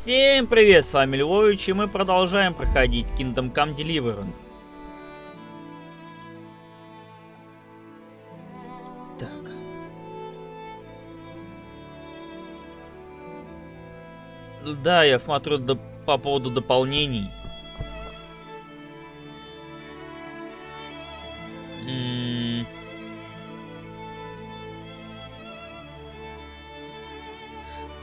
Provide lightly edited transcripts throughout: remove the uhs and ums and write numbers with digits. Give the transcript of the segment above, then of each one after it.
Всем привет, с вами Львович, и мы продолжаем проходить Kingdom Come Deliverance. Так. Да, я смотрю по поводу дополнений.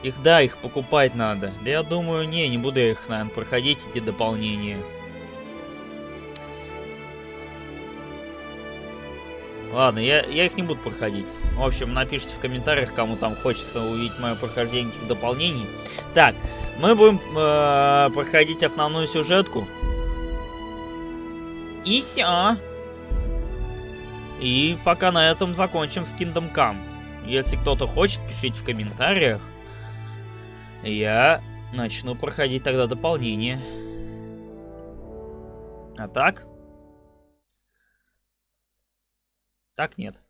Их покупать надо. Да я думаю, не буду я их, наверное, проходить, эти дополнения. Ладно, я их не буду проходить. В общем, напишите в комментариях, кому там хочется увидеть мое прохождение этих дополнений. Так, мы будем проходить основную сюжетку. И все. И пока на этом закончим с Kingdom Come. Если кто-то хочет, пишите в комментариях. Я начну проходить тогда дополнение. А так? Так нет.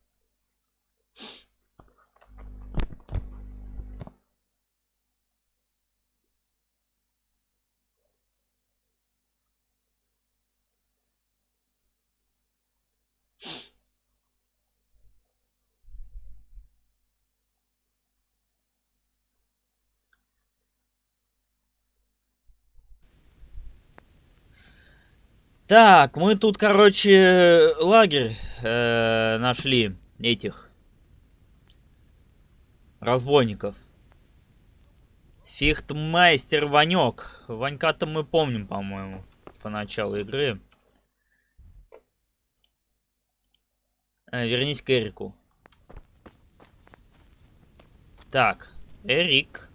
Так, мы тут, короче, лагерь нашли этих разбойников. Фихтмайстер Ванек. Ванька-то мы помним, по-моему, по началу игры. Вернись к Эрику. Так, Эрик.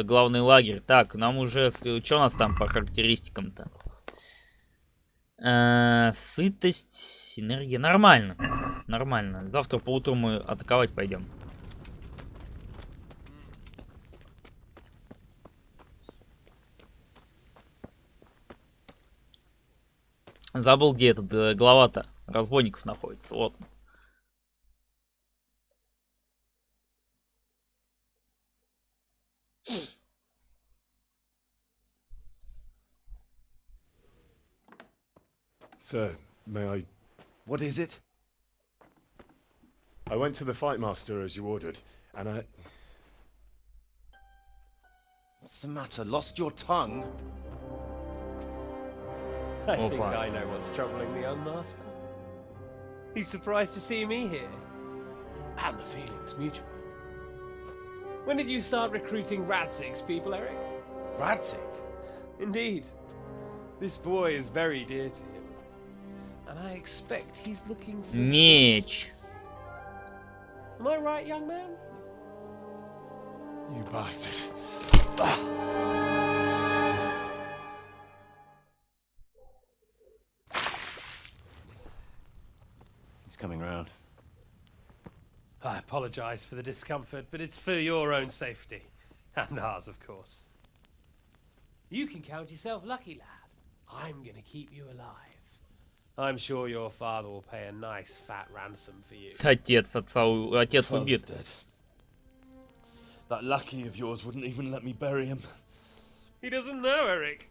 Главный лагерь. Так, нам уже... Что у нас там по характеристикам-то? Сытость, энергия. Нормально. Нормально. Завтра поутру мы атаковать пойдем. Забыл, где этот глава-то разбойников находится. Вот. Sir, may I... What is it? I went to the fight master as you ordered, and I... What's the matter? Lost your tongue? I think I know what's troubling the young master. He's surprised to see me here. And the feeling's mutual. When did you start recruiting Radzig's people, Eric? Radzig? Indeed. This boy is very dear to him. And I expect he's looking for... Меч. Am I right, young man? You bastard. He's coming round. I apologize for the discomfort, but it's for your own safety. And ours, of course. You can count yourself lucky, lad. I'm gonna keep you alive. I'm sure your father will pay a nice fat ransom for you. Отец убит. Dead. That lucky of yours wouldn't even let me bury him. He doesn't know, Eric.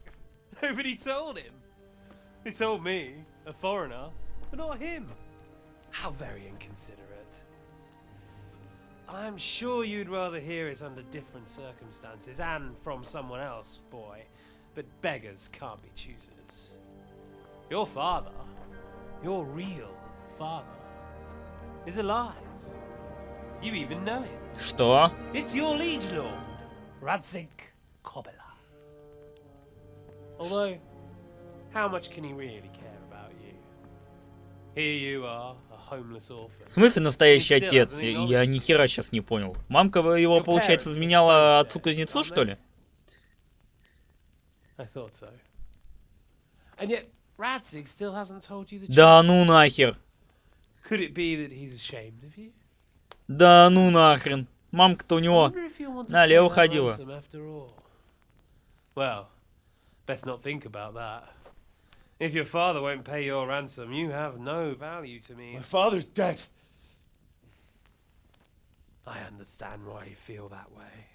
Nobody told him. They told me, a foreigner, but not him. How very inconsiderate. I'm sure you'd rather hear it under different circumstances and from someone else, boy. But beggars can't be choosers. Your father, your real father, is alive. You even know him. Что? It's your liege lord, Radzig Kobela. Although, how much can he really care about you? Here you are, a homeless orphan. В смысле настоящий отец? Я ни хера сейчас не понял. Мамка его, получается, изменяла отцу-кузнецу, что ли? I thought so. And yet, Radzig still hasn't told you the truth. Да ну нахер. Could it be that he's ashamed of you? Да ну нахрен. Мамка-то у него налево ходила. Well, best not think about that. If your father won't pay your ransom, you have no value to me. My father's dead. I understand why you feel that way.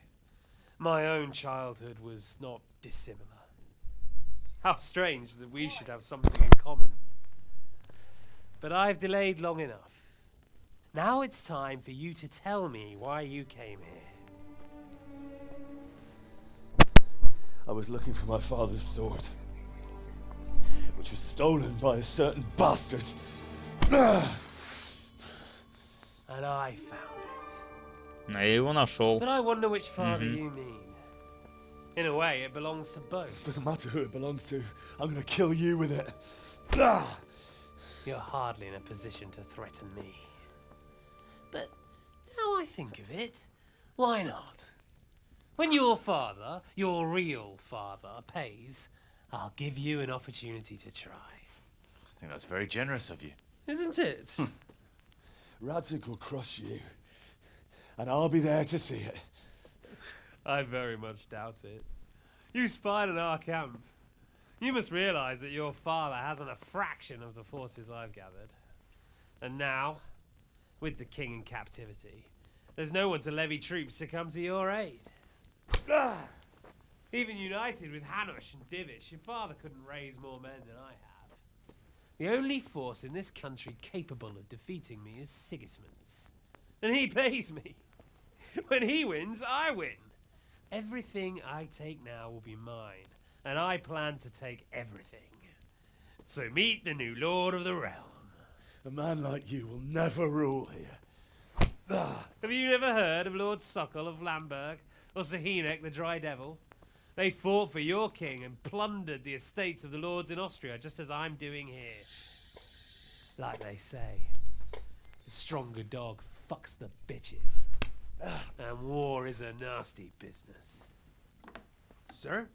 My own childhood was not dissimilar. How strange that we should have something in common. But I've delayed long enough. Now it's time for you to tell me why you came here. I was looking for my father's sword, which was stolen by a certain bastard. And I found it. Я его нашел. But I wonder which father you mean. In a way, it belongs to both. Doesn't matter who it belongs to. I'm gonna kill you with it. You're hardly in a position to threaten me. But now I think of it, why not? When your father, your real father, pays, I'll give you an opportunity to try. I think that's very generous of you. Isn't it? Radzik will crush you, and I'll be there to see it. I very much doubt it. You spied on our camp. You must realize that your father hasn't a fraction of the forces I've gathered. And now, with the king in captivity, there's no one to levy troops to come to your aid. Even united with Hanush and Divish, your father couldn't raise more men than I have. The only force in this country capable of defeating me is Sigismund's. And he pays me. When he wins, I win. Everything I take now will be mine, and I plan to take everything. So meet the new lord of the realm. A man like you will never rule here. Have you never heard of Lord Sokol of Lamberg, or Sahinek the Dry Devil? They fought for your king and plundered the estates of the lords in Austria, just as I'm doing here. Like they say, the stronger dog fucks the bitches. And war is a nasty business. Sir,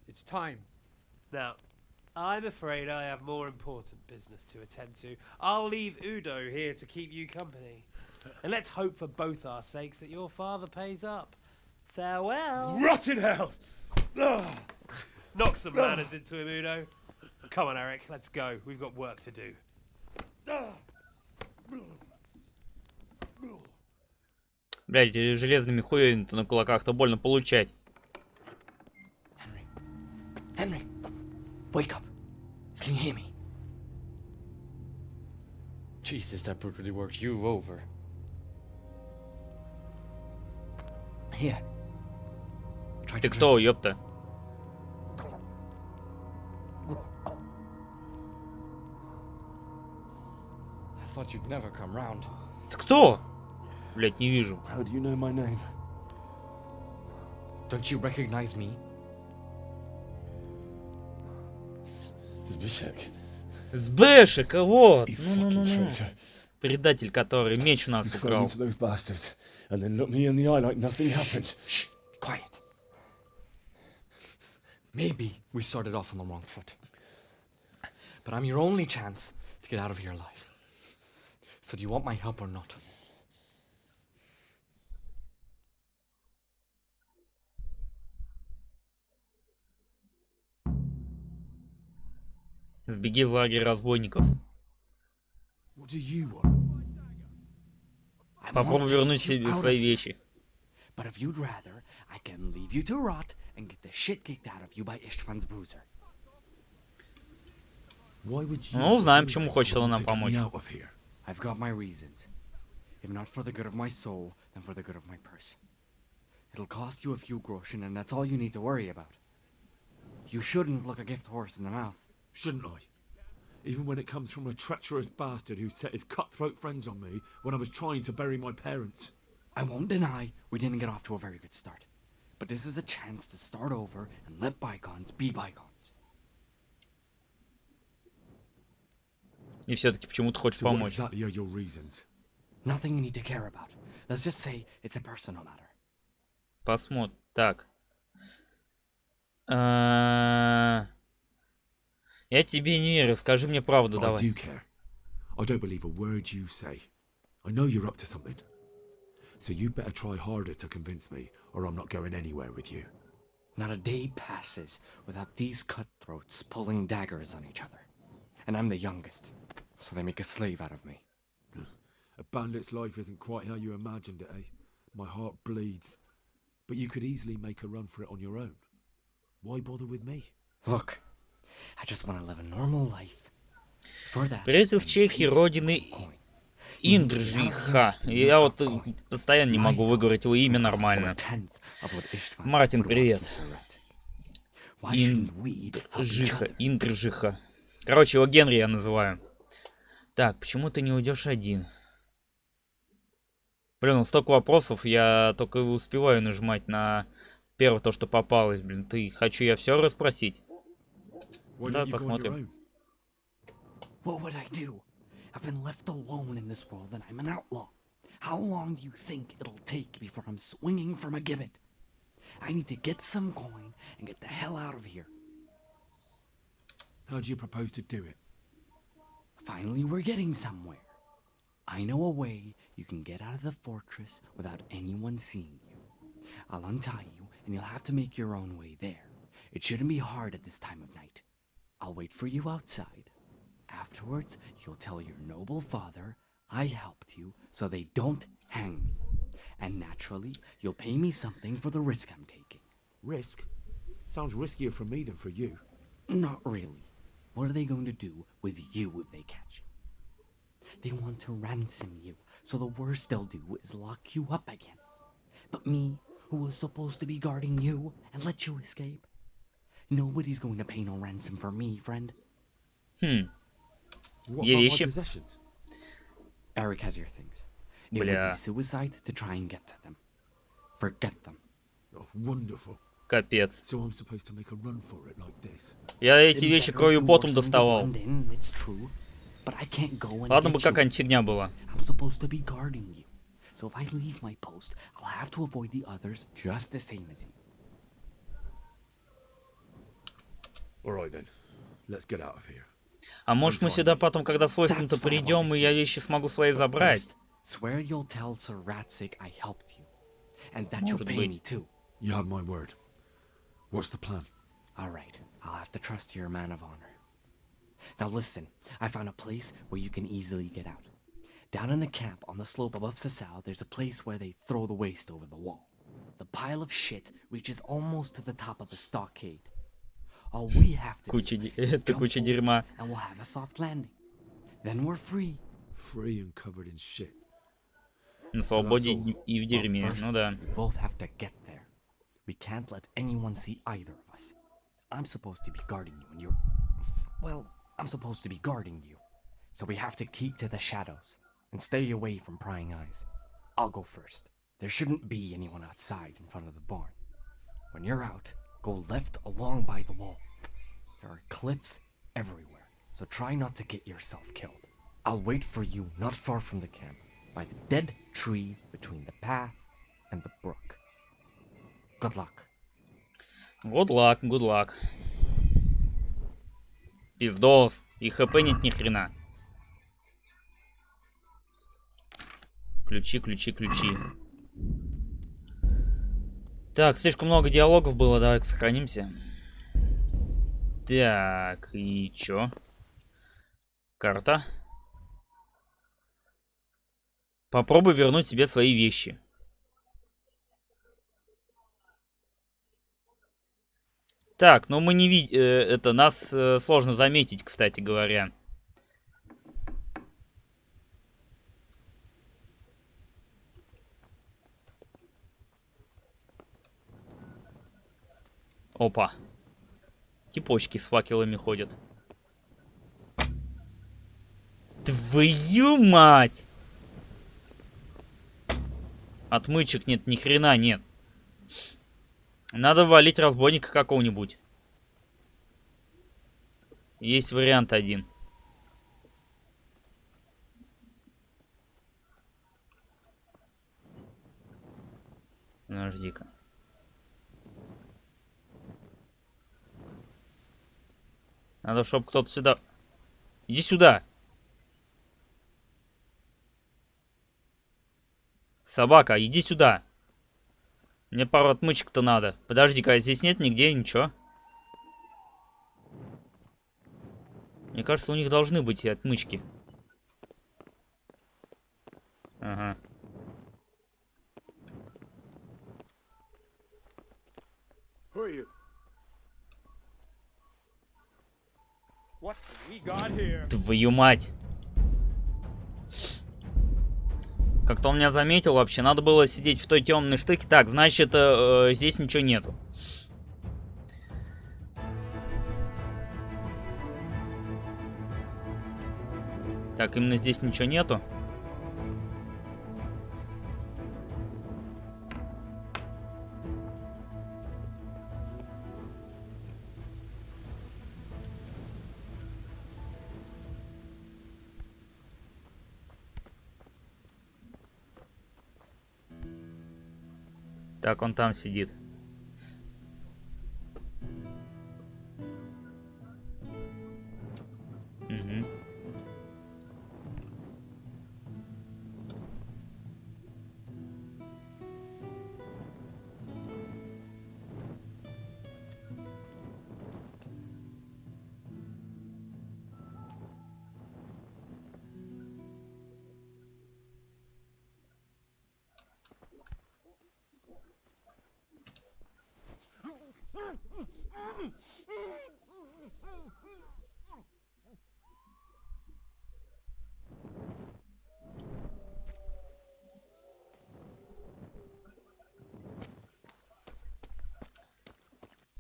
it's time. Now, I'm afraid I have more important business to attend to. I'll leave Udo here to keep you company. And let's hope for both our sakes that your father pays up. Farewell. Rot in hell! Knock some manners into him, Udo. Come on, Eric, let's go. We've got work to do. Блядь, железными хуями-то на кулаках-то больно получать. Henry. Henry. Wake up. Can you hear me? Jesus, that brutally worked you over. Here. Try Ты to кто, ёпта? I thought you'd never come round. Ты кто? Блядь, не вижу. How do you know my name? Don't you recognize me? Zbyszek. Сбэшек, вот. You Ну. fucking traitor. Предатель, который меч у нас You fell украл. into those bastards, and then looked me in the eye like nothing happened. Shh, quiet. Maybe we started off on the wrong foot. But I'm your only chance to get out of here alive. So do you want my help or not? Сбеги из лагеря разбойников. What do you want? Попробуй вернуть себе свои вещи. But if you'd rather, I can leave you to rot and get the shit kicked out of you by Ishtvan's bruiser. Why would you? Ну, узнаем, почему хочет он нам to get me помочь. out of here? I've got my reasons. If not for the good of my soul, then for the good of my purse. It'll cost you a few groschen, and that's all you need to worry about. You shouldn't look a gift horse in the mouth. Shouldn't I? Even when it comes from a treacherous bastard who set his cutthroat friends on me when I was trying to bury my parents. I won't deny we didn't get off to a very good start. But this is a chance to start over and let bygones be bygones. И все-таки почему ты хочешь So what помочь? exactly are your reasons? Nothing you need to care about. Let's just say it's a personal matter. Посмотрим. Так. Я тебе не верю. Скажи мне правду, But I давай. do care. I don't believe a word you say. I know you're up to something. So you better try harder to convince me, or I'm not going anywhere with you. Not a day passes without these cutthroats pulling daggers on each other. And I'm the youngest, so they make a slave out of me. A bandit's life isn't quite how you imagined it, eh? My heart bleeds. But you could easily make a run for it on your own. Why bother with me? Look, I just want to live a normal life. For that, Привет из Чехии, родины Индржиха. Я вот постоянно не могу выговорить его имя нормально. Мартин, привет. Индржиха. Короче, его Генри я называю. Так, почему ты не уйдешь один? Блин, ну столько вопросов, я только успеваю нажимать на первое то, что попалось, блин. Хочу я все расспросить. Давай посмотрим. What would I do? I've been left alone in this world and I'm an outlaw. How long do you think it'll take before I'm swinging from a gibbet? I need to get some coin and get the hell out of here. How do you propose to do it? Finally, we're getting somewhere. I know a way you can get out of the fortress without anyone seeing you. I'll untie you and you'll have to make your own way there. It shouldn't be hard at this time of night. I'll wait for you outside. Afterwards, you'll tell your noble father I helped you so they don't hang me. And naturally, you'll pay me something for the risk I'm taking. Risk? Sounds riskier for me than for you. Not really. What are they going to do with you if they catch you? They want to ransom you, so the worst they'll do is lock you up again. But me, who was supposed to be guarding you and let you escape? Nobody's going to pay no ransom for me, friend. What about my possessions? Eric has your things. It would be suicide to try and get to them. Forget them. Oh, wonderful. Капец. So I'm supposed to make a run for it like this. Я эти вещи кровью потом доставал. But I can't go and Ладно бы какая-нибудь фигня была. I'm supposed to be guarding you. So if I leave my post, I'll have to avoid the others just the same as you. Alright then. Let's get out of here. А может мы сюда потом, когда с войском-то придем, и я вещи смогу свои забрать? Swear you'll tell Sir Ratsig I helped you. And that you'll pay me too. You have my word. What's the plan? Alright, I'll have to trust you're a man of honor. Now listen, I found a place where you can easily get out. Down in the camp on the slope above Sasau, there's a place where they throw the waste over the wall. The pile of shit reaches almost to the top of the stockade. All we have to do is jump over and we'll have a soft landing. Then we're free. Free and covered in shit. На свободе и в дерьме, ну да. We both have to get there. We can't let anyone see either of us. I'm supposed to be guarding you and you're... Well, I'm supposed to be guarding you. So we have to keep to the shadows and stay away from prying eyes. I'll go first. There shouldn't be anyone outside in front of the barn. When you're out, go left along by the wall. There are cliffs everywhere, so try not to get yourself killed. I'll wait for you not far from the camp, by the dead tree between the path and the brook. Good luck. Good luck, good luck. Пиздос. И хп нет ни хрена. Ключи, ключи, ключи. Так, слишком много диалогов было, давай-ка сохранимся. Так, и чё? Карта. Попробуй вернуть себе свои вещи. Так, ну мы не видим... это нас сложно заметить, кстати говоря. Опа. Типочки с факелами ходят. Твою мать! Отмычек нет, ни хрена нет. Надо валить разбойника какого-нибудь. Есть вариант один. Подожди-ка. Надо, чтобы кто-то сюда... Иди сюда! Собака, иди сюда! Мне пару отмычек-то надо. Подожди-ка, здесь нет нигде ничего. Мне кажется, у них должны быть и отмычки. Ага. Who are you? What have we got here? Твою мать. Как-то он меня заметил вообще. Надо было сидеть в той темной штуке. Так, значит, здесь ничего нету. Так, именно здесь ничего нету. Так, он там сидит. Угу.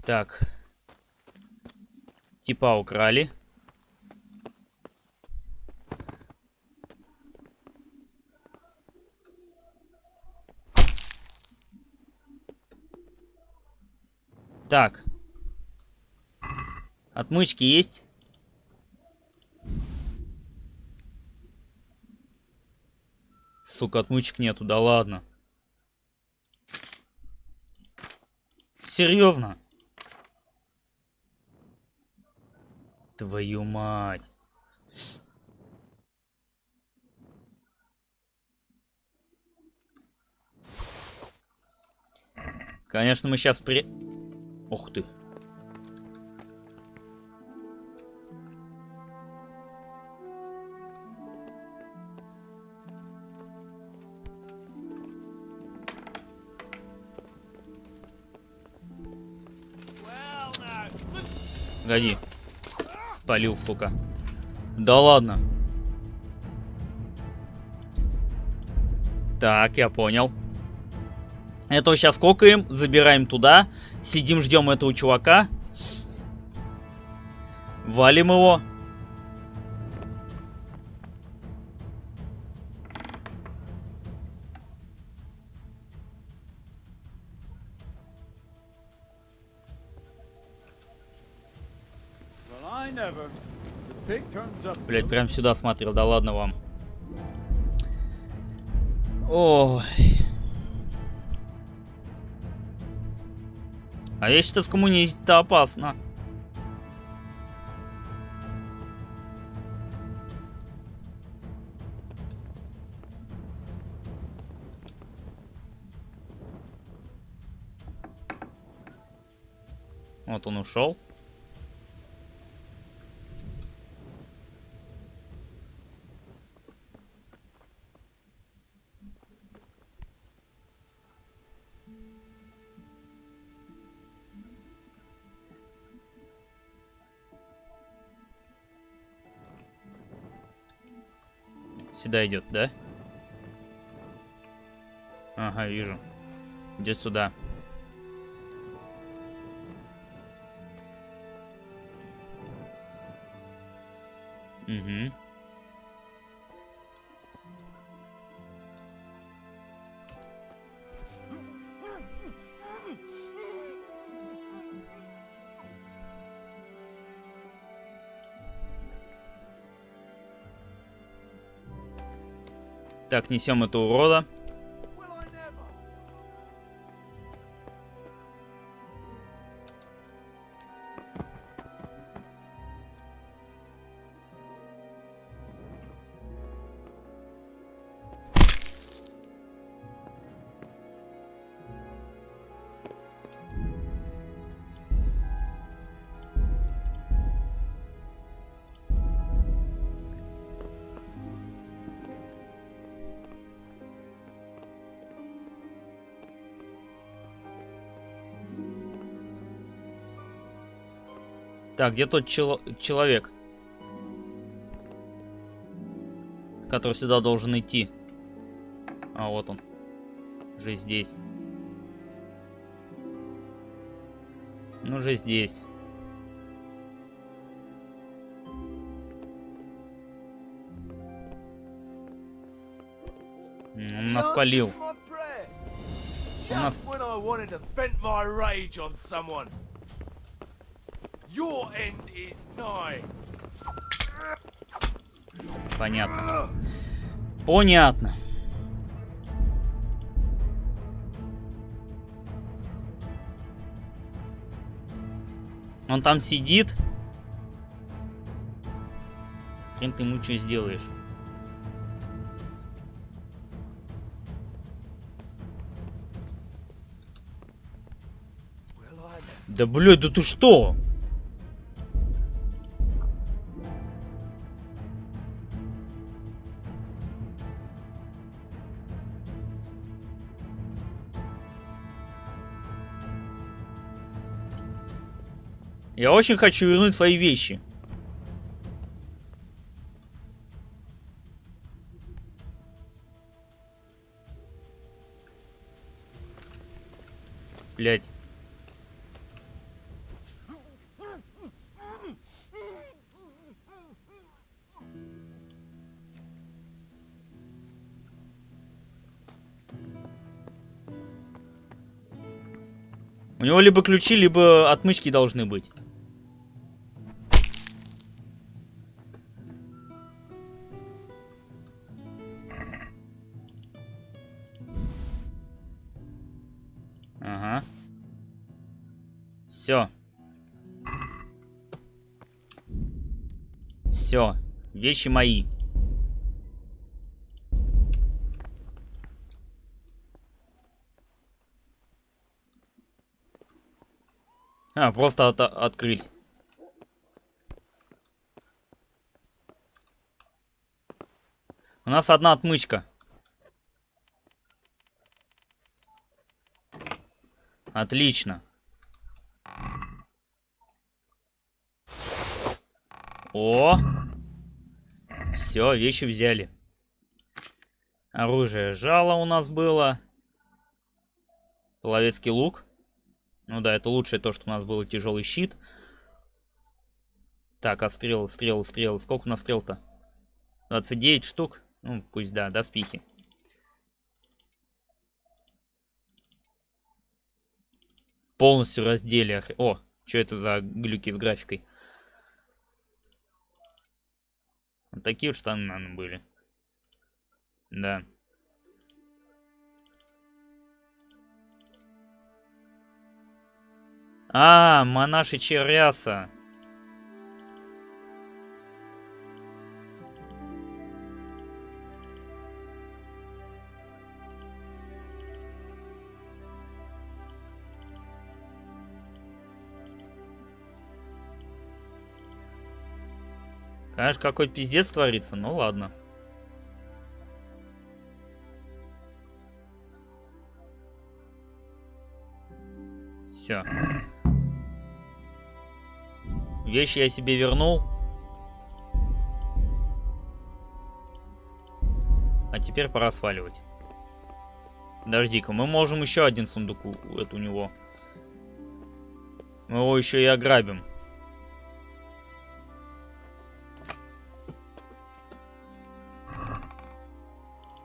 Так. Типа украли. Так. Отмычки есть? Сука, отмычек нету, да ладно. Серьезно? Твою мать. Конечно, мы сейчас Ух ты. Погоди. Спалил, сука. Да ладно. Так, я понял. Этого сейчас кокаем, забираем туда. Сидим, ждем этого чувака. Валим его. Well, I never. The pig turns up. Блять, прям сюда смотрел, да ладно вам. Ой. А я считаю, скоммунистить-то опасно. Вот он ушел. Сюда идет, да? Ага, вижу. Идет сюда. Угу. Так, несем этого урода. Так, где тот человек, который сюда должен идти? А, вот он. Уже здесь. Ну, уже здесь. Он нас палил. Он нас... Just when I wanted to vent my rage on someone. Your end is nigh. Понятно. Понятно. Он там сидит. Хрен ты ему что сделаешь. Да блядь, да ты что? Я очень хочу вернуть свои вещи. Блядь. У него либо ключи, либо отмычки должны быть. Ага. Все. Все. Вещи мои. А, просто открыть. У нас одна отмычка. Отлично. О! Все, вещи взяли. Оружие жало у нас было. Половецкий лук. Ну да, это лучшее то, что у нас было. Тяжелый щит. Так, а стрелы. Сколько у нас стрел-то? 29 штук. Ну, пусть да, доспехи. Полностью раздели. О, что это за глюки с графикой? Вот такие вот штаны, наверное, были. Да. А, монашичья ряса. Конечно, какой-то пиздец творится, ну ладно. Все. Вещи я себе вернул. А теперь пора сваливать. Подожди-ка, мы можем еще один сундук у него. Мы его еще и ограбим.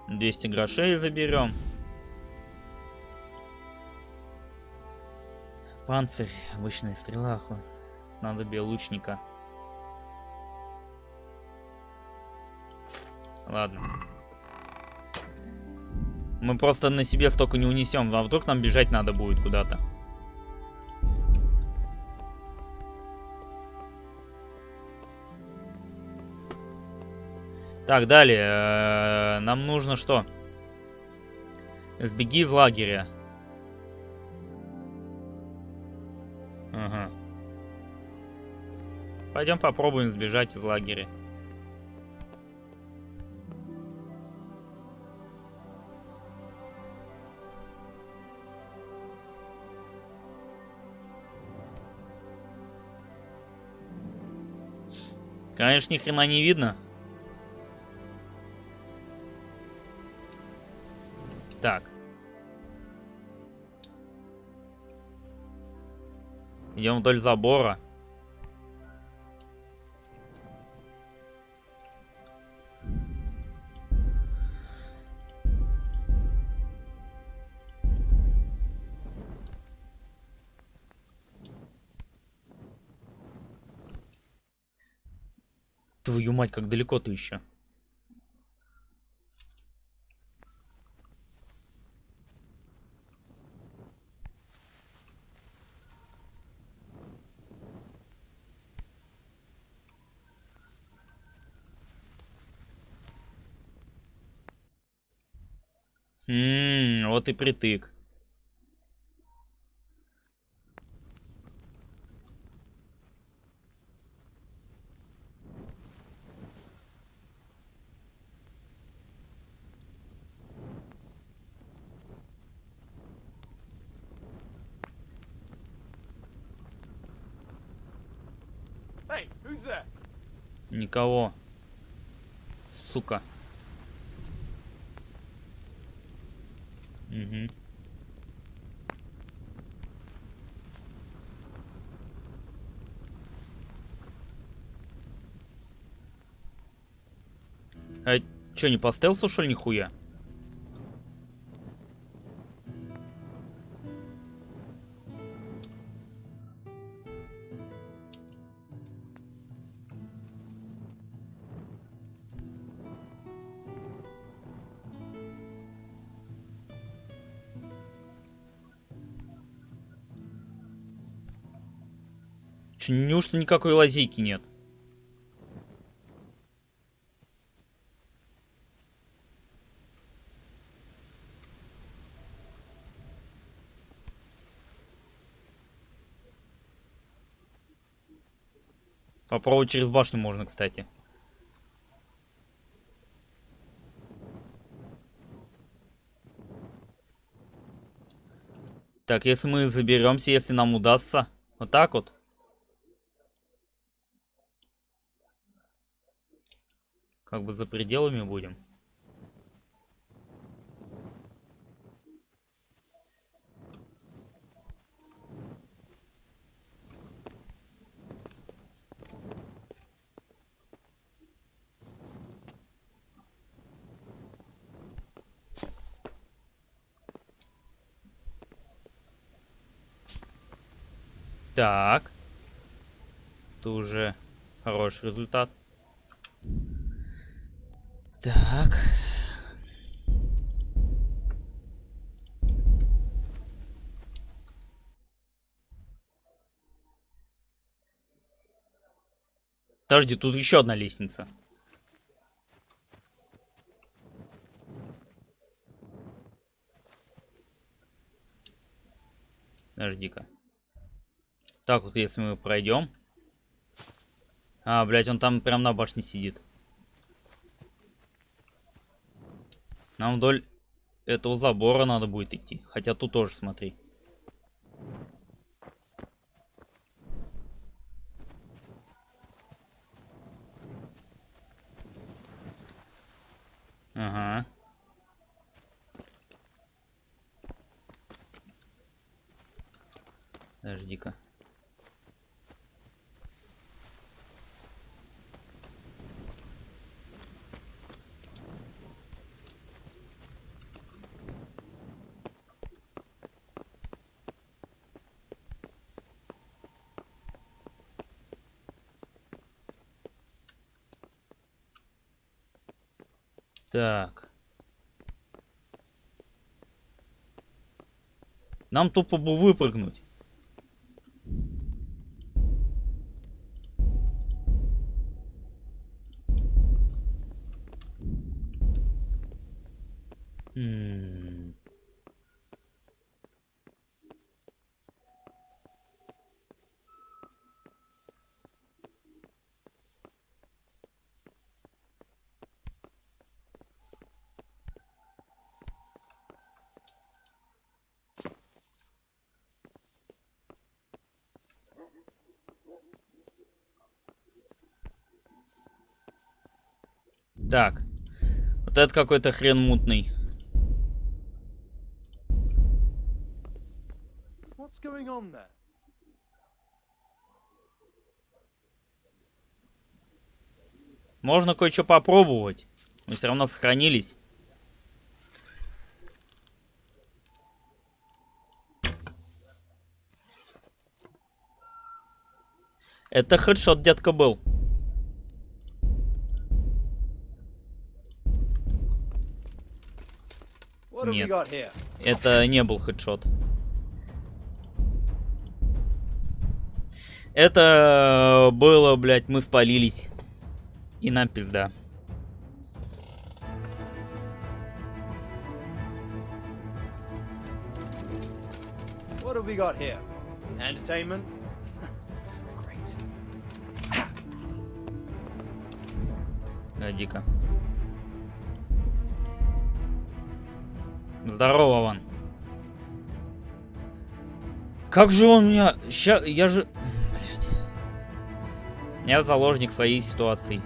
$200 грошей заберем. Панцирь, обычная стрела, снадобье лучника. Ладно. Мы просто на себе столько не унесем, а вдруг нам бежать надо будет куда-то. Так, далее. Нам нужно что? Сбеги из лагеря. Ага. Пойдем попробуем сбежать из лагеря. Конечно, ни хрена не видно. Так. Идем вдоль забора. Твою мать, как далеко ты еще? Вот и притык. Hey, who's there? Никого. Сука. Угу. А чё, не по стелсу, что ли, нихуя? Чё, неужто никакой лазейки нет? Попробовать через башню можно, кстати. Так, если мы заберемся, если нам удастся. Вот так вот. Как бы за пределами будем. Так. Это уже хороший результат. Так. Подожди, тут еще одна лестница. Подожди-ка. Так вот, если мы пройдем. А, блядь, он там прям на башне сидит. Нам вдоль этого забора надо будет идти. Хотя тут тоже, смотри. Ага. Подожди-ка. Так. Нам тупо бы выпрыгнуть. Так. Вот это какой-то хрен мутный. What's going on there? Можно кое-что попробовать. Мы все равно сохранились. Это хедшот, детка, был. What have we Нет, got here? это не был хедшот. Это было, блядь, мы спалились. И нам пизда. What have we got here? Entertainment? Great. Гляди-ка. Здорово, Ван. Как же он меня... Ща... Я же... Блядь. Я заложник своей ситуации.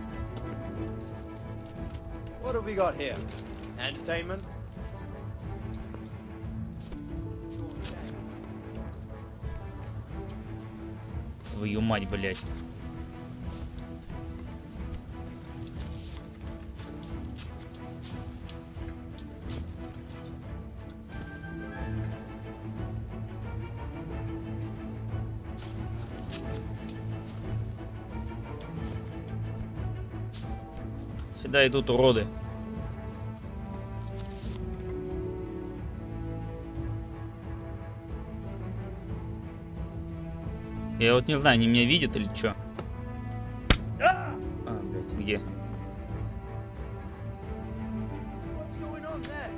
What have we got here? Entertainment? Твою мать, блядь. Сюда идут уроды. Я вот не знаю, они меня видят или чё? А, блядь, где? What's going on there?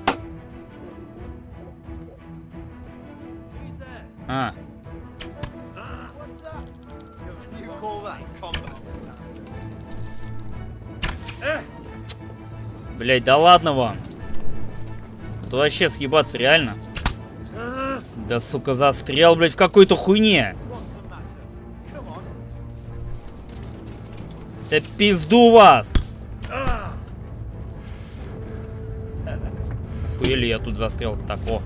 Who's there? А, What's that? You call that combat? блядь, да ладно вам. Это вообще съебаться реально? Да, сука, застрял, блядь, в какой-то хуйне. What's the matter? Come on. Да пизду вас! Схуели я тут застрял так, о.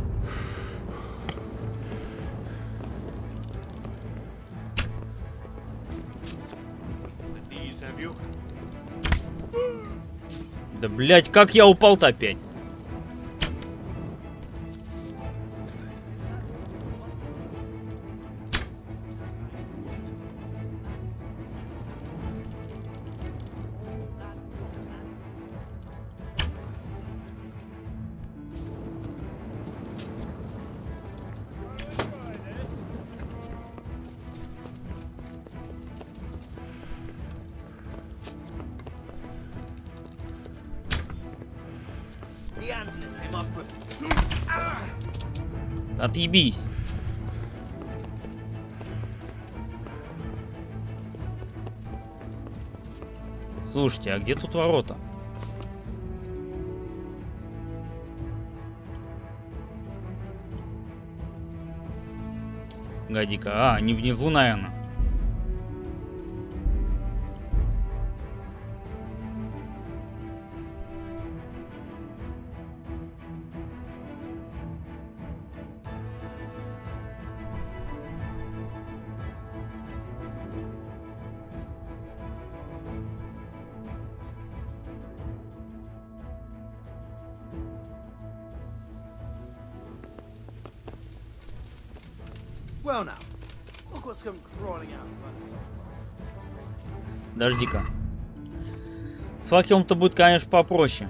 These have you? Да, блядь, как я упал-то опять? The answer's him up with. Отъебись. Слушайте, а где тут ворота? Гадика. А, они внизу, наверное. Well now, look what's come crawling out. Дожди-ка. С факелом-то будет, конечно, попроще.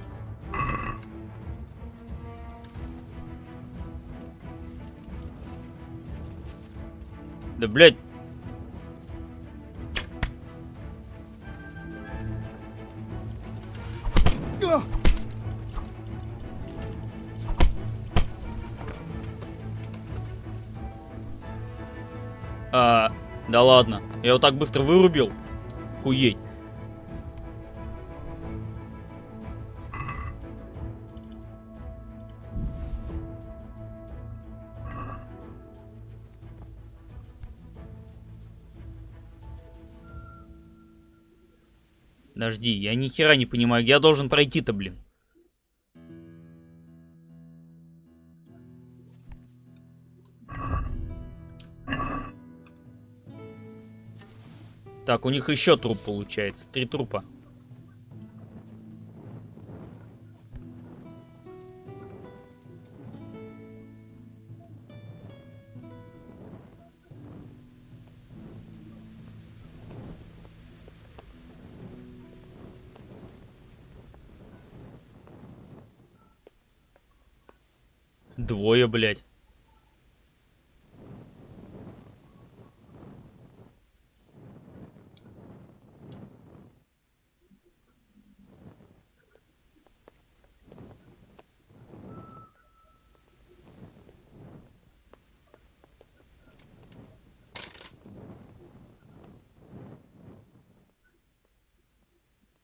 Да, блядь. Да ладно. Я его так быстро вырубил. Хуеть. Подожди, я ни хера не понимаю. Я должен пройти-то, блин. Так, у них еще труп получается. 3 трупа. Двое, блядь.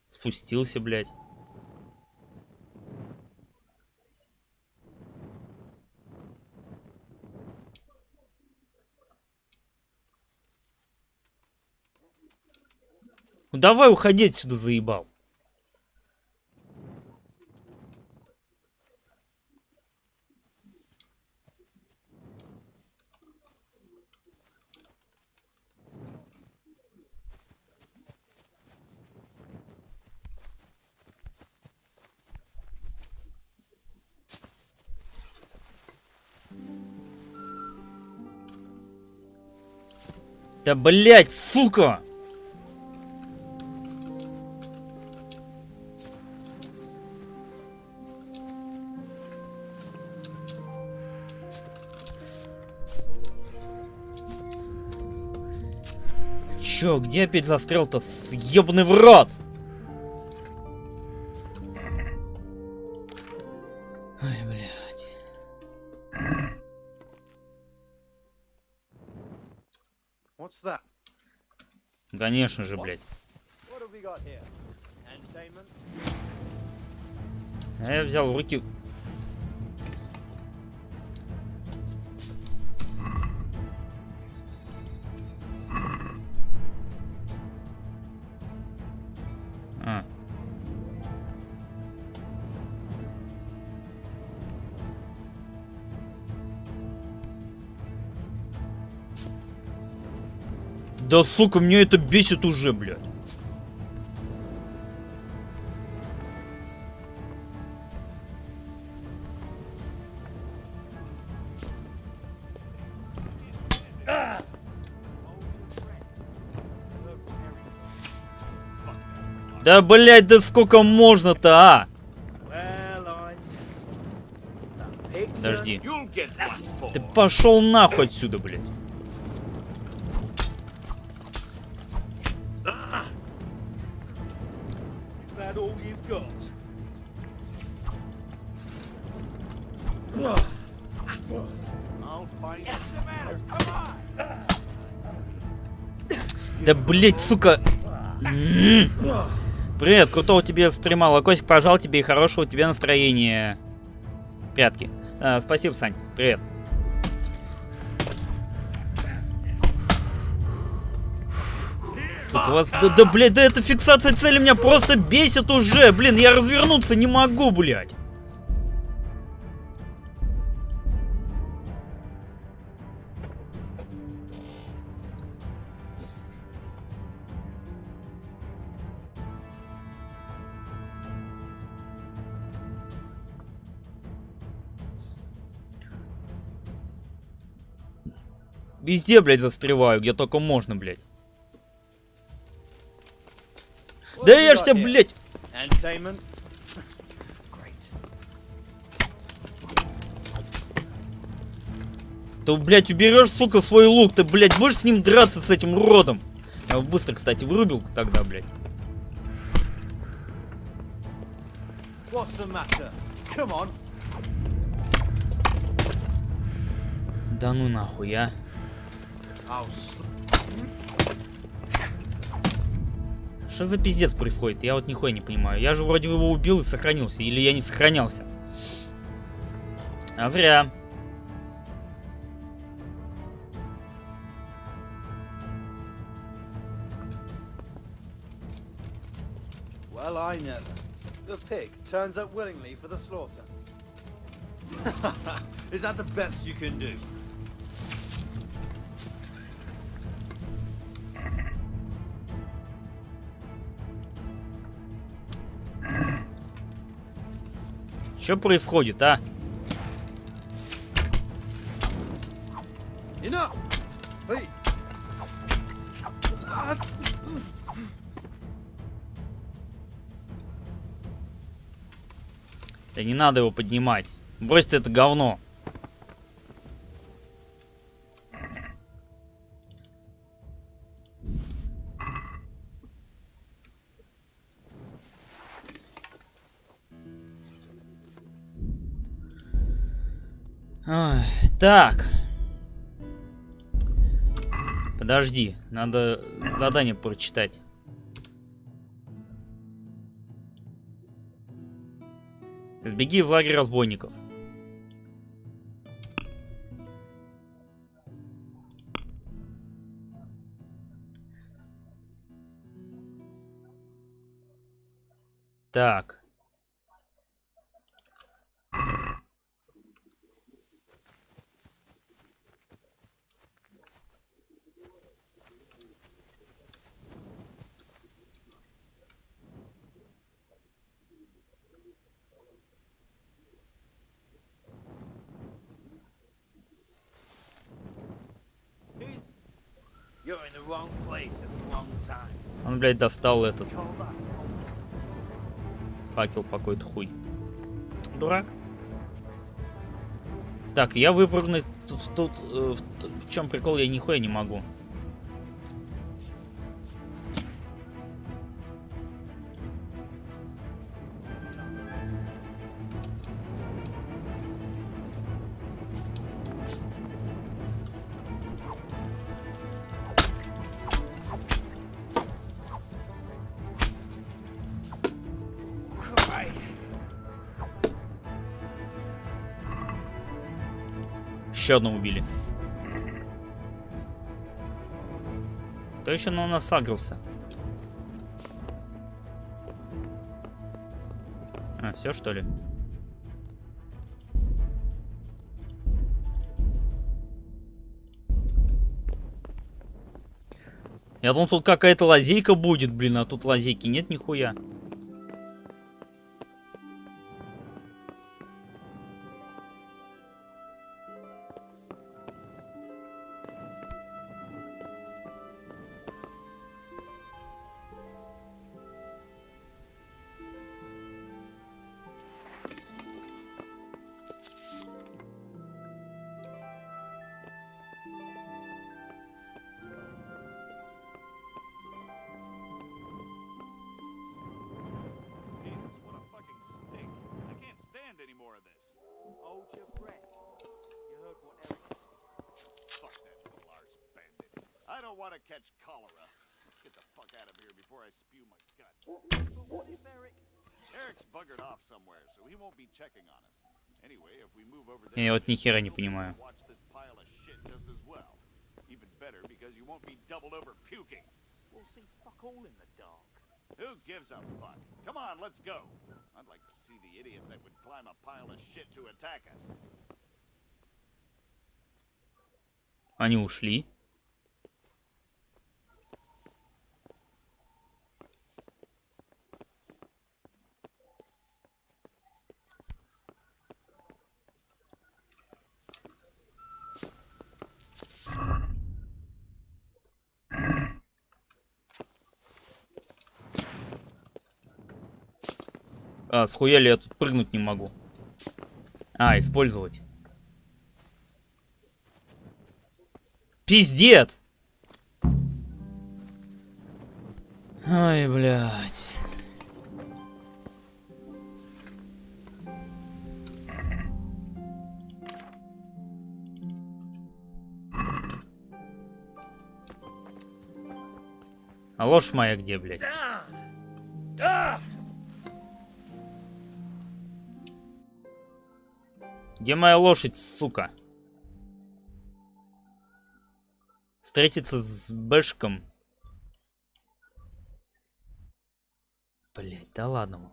Спустился, блядь. Ну давай уходи отсюда, заебал. Да блять, сука! Чё, где опять застрял-то? Съебаный в рот! Ой, блядь. What's that? Конечно же, блядь. What have we got here? Entertainment? А я взял в руки... А. Да сука, меня это бесит уже, блядь. Да, блядь, да сколько можно-то, а? Подожди. Ты пошел нахуй отсюда, блядь. Да, блядь, сука. Привет, крутого тебе стрима. Лакосик, пожал тебе и хорошего тебе настроения. Прятки. Спасибо, Сань. Привет. Сука, вас... Да, блядь, да эта фиксация цели меня просто бесит уже. Блин, я развернуться не могу, блядь. Везде, блядь, застреваю, где только можно, блядь. Да я ж тебя, блядь! Ты, блядь, уберешь, сука, свой лук. Ты, блядь, будешь с ним драться, с этим уродом? Я его быстро, кстати, вырубил тогда, блядь. Да ну нахуй, а? Что за пиздец происходит? Я вот нихуя не понимаю. Я же вроде его убил и сохранился. Или я не сохранялся? А зря. Well, I never. The pig turns up willingly for the slaughter. Is that the best you can do? Что происходит, а? Enough! Please. Да не надо его поднимать. Бросьте это говно. Ой, так. Подожди, надо задание прочитать. Сбеги из лагеря разбойников. Так. You're in the wrong place at the wrong time. Он, блядь, достал этот Call that. факел по какой-то хуй. Дурак. Так, я выпрыгнуть тут... в чем прикол, я нихуя не могу. Еще одного убили. Кто еще на нас сагрился? А, все что ли? Я думал, тут какая-то лазейка будет, блин, а тут лазейки нет нихуя. Want to catch cholera. Get the fuck out of here before I spew my guts. But what if Eric? Eric's buggered off somewhere, so he won't be checking on us. Anyway, if we move over Я вот ни хера не понимаю. watch this pile of shit just as well. Even better because you won't be doubled over puking. We'll see fuck all in the dark. Who gives a fuck? Come on, let's go. I'd like to see the idiot that would climb a pile of shit to attack us. Они ушли. А, схуяли, я тут прыгнуть не могу. А, использовать. Пиздец! Ай, блядь. А ложь моя где, блядь? Где моя лошадь, сука? Встретиться с Бэшком. Блядь. Да ладно.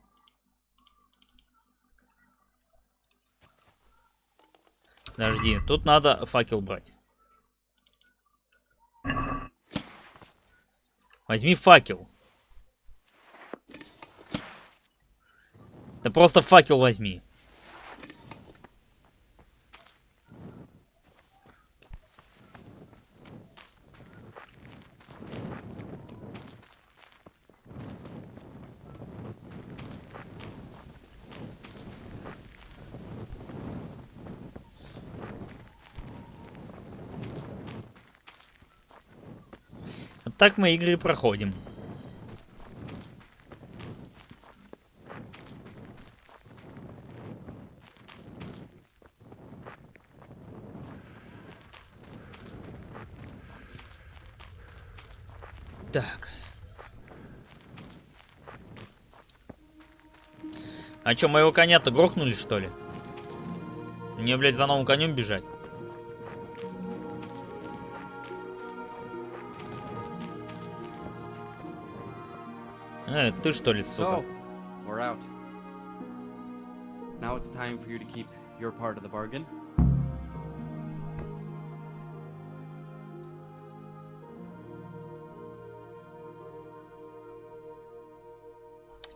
Подожди, тут надо факел брать. Возьми факел. Да просто факел возьми. Вот так мы игры проходим. Так. А чё, моего коня-то грохнули, что ли? Мне, блядь, за новым конем бежать? Ты что ли, сука? So, we're out. Now it's time for you to keep your part of the bargain.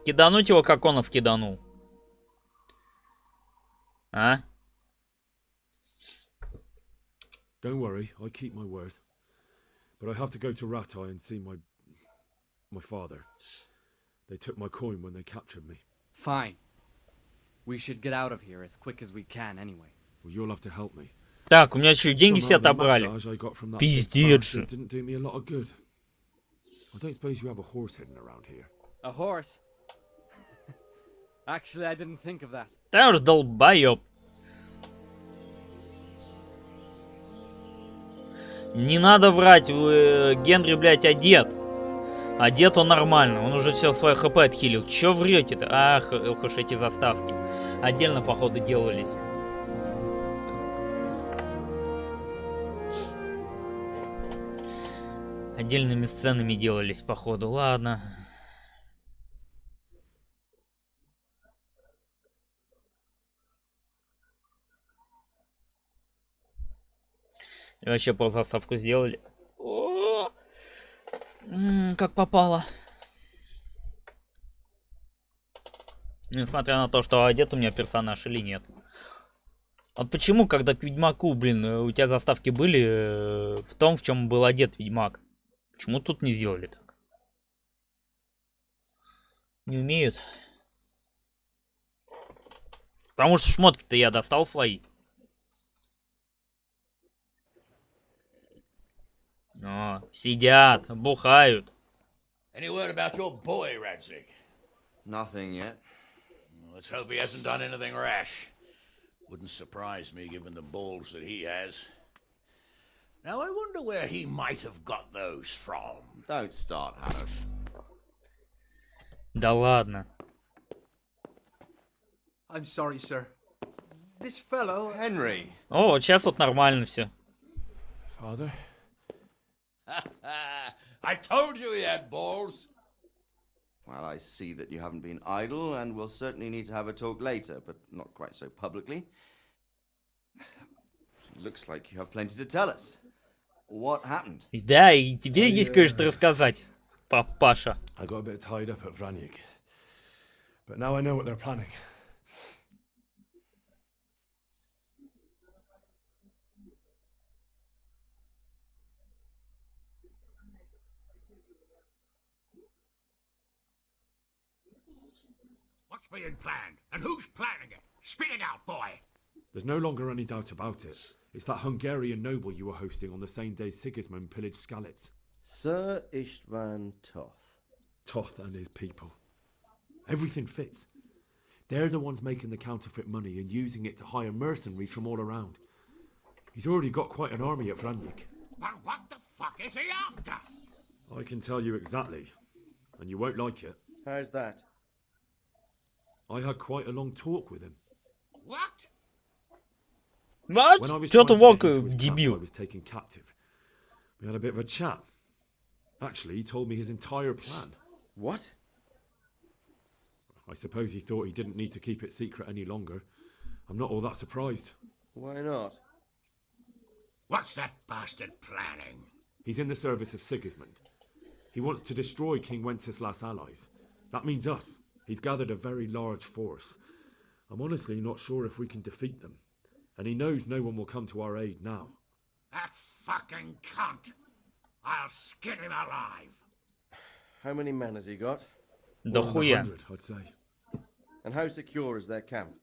Кидануть его, как он нас киданул. А? Don't worry, I keep my word. But I have to go to Ratai and see my father. They took my coin when they captured me. Fine. We should get out of here as quick as we can anyway. Well, you'll have to help me. Так, у меня еще и деньги все Somehow the отобрали. massage I got from that Пиздец big же. bastard didn't do me a lot of good. I don't suppose you have a horse hidden around here. A horse? Actually, I didn't think of that. Да уж долбоёб. Не надо врать, Генри, блядь, одет. Одет он нормально, он уже все свое хп отхилил. Чё врете-то? Ах, ох уж эти заставки. Отдельно, походу, делались. Отдельными сценами делались, походу. Ладно. И вообще по заставку сделали. О! Как попало. Несмотря на то, что одет у меня персонаж или нет. Вот почему, когда к Ведьмаку, блин, у тебя заставки были в том, в чем был одет Ведьмак? Почему тут не сделали так? Не умеют. Потому что шмотки-то я достал свои. О, сидят, бухают. Any word about your boy, Radzig? Nothing yet. Let's hope he hasn't done anything rash. Wouldn't surprise me given the balls that he has. Now I wonder where he might have got those from. Don't start, Hanosh. Да ладно. I'm sorry, sir. This fellow... Henry. О, вот сейчас вот нормально все. Father? I told you he had balls. Well, I see that you haven't been idle, and we'll certainly need to have a talk later, but not quite so publicly. Looks like you have plenty to tell us. What happened? Да, и тебе есть кое-что рассказать, папаша. I got a bit tied up at Vranyik. But now I know what they're planning. What's being planned? And who's planning it? Spit it out, boy. There's no longer any doubt about it. It's that Hungarian noble you were hosting on the same day Sigismund pillaged Skalitz. Sir Istvan Toth. Toth and his people. Everything fits. They're the ones making the counterfeit money and using it to hire mercenaries from all around. He's already got quite an army at Vranyik. But what the fuck is he after? I can tell you exactly, and you won't like it. How's that? I had quite a long talk with him. What? Вот, When I was что trying ты to волк, get into his camp, I дебил. was taken captive. We had a bit of a chat. Actually, he told me his entire plan. What? I suppose he thought he didn't need to keep it secret any longer. I'm not all that surprised. Why not? What's that bastard planning? He's in the service of Sigismund. He wants to destroy King Wenceslas' allies. That means us. He's gathered a very large force. I'm honestly not sure if we can defeat them. And he knows no one will come to our aid now. That fucking cunt! I'll skin him alive! How many men has he got? Да More than хуя. 100, I'd say. And how secure is their camp?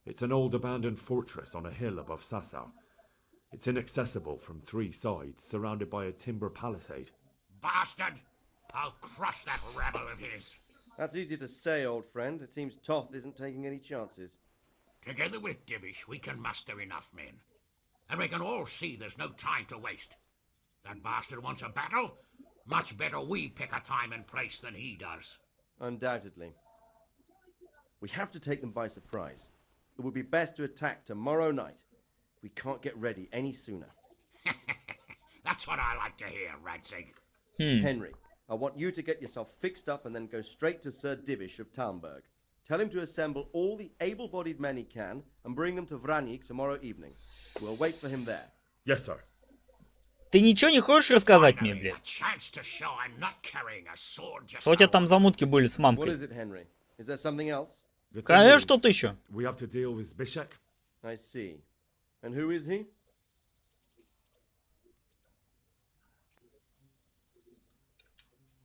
It's an old abandoned fortress on a hill above Sassau. It's inaccessible from 3 sides, surrounded by a timber palisade. Bastard! I'll crush that rebel of his! That's easy to say, old friend. It seems Toth isn't taking any chances. Together with Divish, we can muster enough men. And we can all see there's no time to waste. That bastard wants a battle? Much better we pick a time and place than he does. Undoubtedly. We have to take them by surprise. It would be best to attack tomorrow night. We can't get ready any sooner. That's what I like to hear, Radzig. Henry, I want you to get yourself fixed up and then go straight to Sir Divish of Talmberg. Tell him to assemble all the able-bodied men he can and bring them to Vranik tomorrow evening. We'll wait for him there. Yes, sir. Ты ничего не хочешь рассказать мне, A блядь? chance to show I'm not carrying a sword just Что у тебя for там замутки были с What мамкой? is it, Henry? Is there something else? The thing Конечно, is, что-то еще. we have to deal with Zbyszek. I see. And who is he?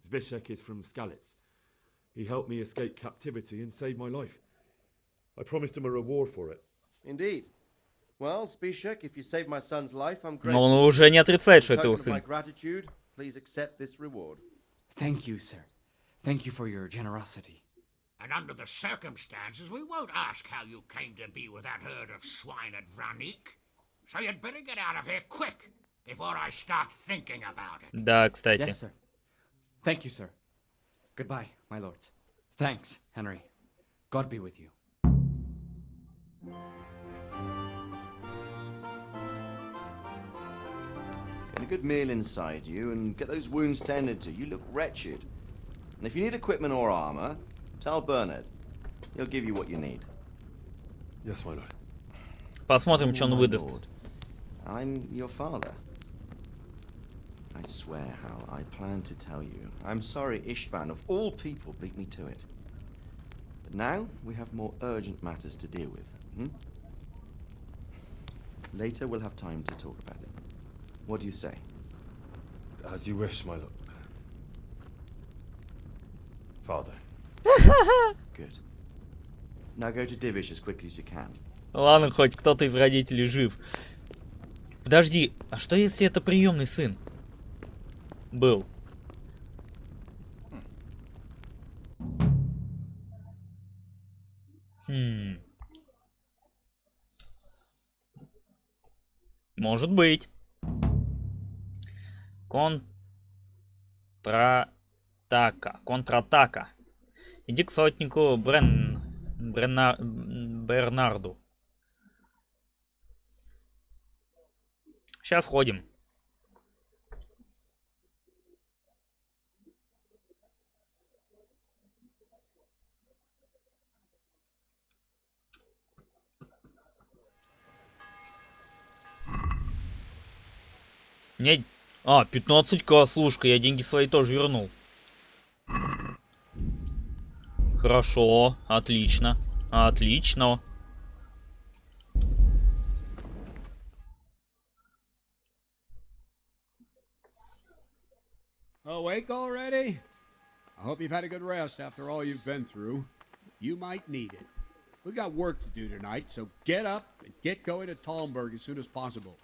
Zbyszek is from Skalitz. He helped me escape captivity and saved my life. I promised him a reward for it. Indeed. Well, Zbyszek, if you saved my son's life, I'm Но grateful. он уже не отрицает, что In это его token of my сын. gratitude, please accept this reward. Thank you, sir. Thank you for your generosity. And under the circumstances, we won't ask how you came to be with that herd of swine at Vranik. So you'd better get out of here quick, before I start thinking about it. Да, кстати. Yes, sir. Thank you, sir. Goodbye, my lords. Thanks, Henry. God be with you. Get a good meal inside you and get those wounds tended to. You look wretched. And if you need equipment or armor, tell Bernard. He'll give you what you need. Yes, my lord. Посмотрим, что он My выдаст. lord, I'm your father. I swear, Hal, I planned to tell you. I'm sorry Ishvan, of all people, beat me to it. But now we have more urgent matters to deal with. Later we'll have time to talk about it. What do you say? As you wish, my lord. Father. Good. Now go to Divish as quickly as you can. Ладно, хоть кто-то из родителей жив. Подожди, а что если это приемный сын? Был. Может быть. Контратака. Иди к сотнику Бернарду. Сейчас ходим. Мне... 15к, слушай, я деньги свои тоже вернул. Хорошо, отлично. Отлично. Awake already? I hope you've had a good rest after all you've been through. You might need it. We've got work to do tonight, so get up and get going to Talmberg as soon as possible.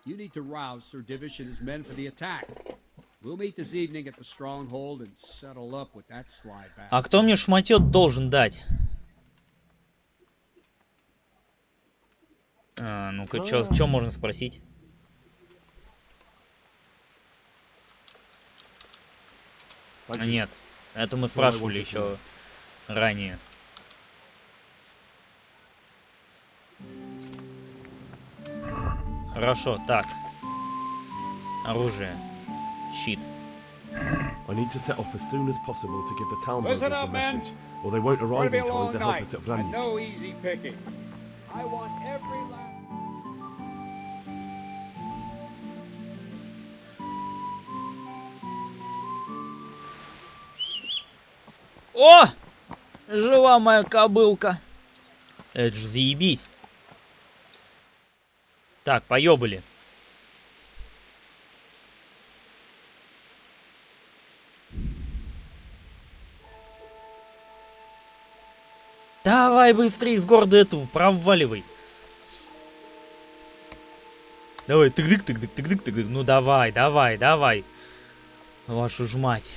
You need to rouse Sir Divish and his men for the attack. We'll meet this evening at the stronghold and settle up with that sly bastard. А кто мне шматет должен дать? Ну-ка, что можно спросить? Нет, это мы спрашивали еще ранее. Хорошо, так. Оружие. Щит. I need to set off as soon as possible to give the town Listen the up, men. message, or they won't It's gonna arrive be in a time long to help night, us at and Vranyi. no easy picking. I want every last... О! Жива моя кобылка. Это ж заебись. Так, поёбали. Давай быстрее с города этого проваливай. Давай, тык-дык, тык-дык, тык-дык, тык-дык. Ну давай, давай, давай. Вашу ж мать.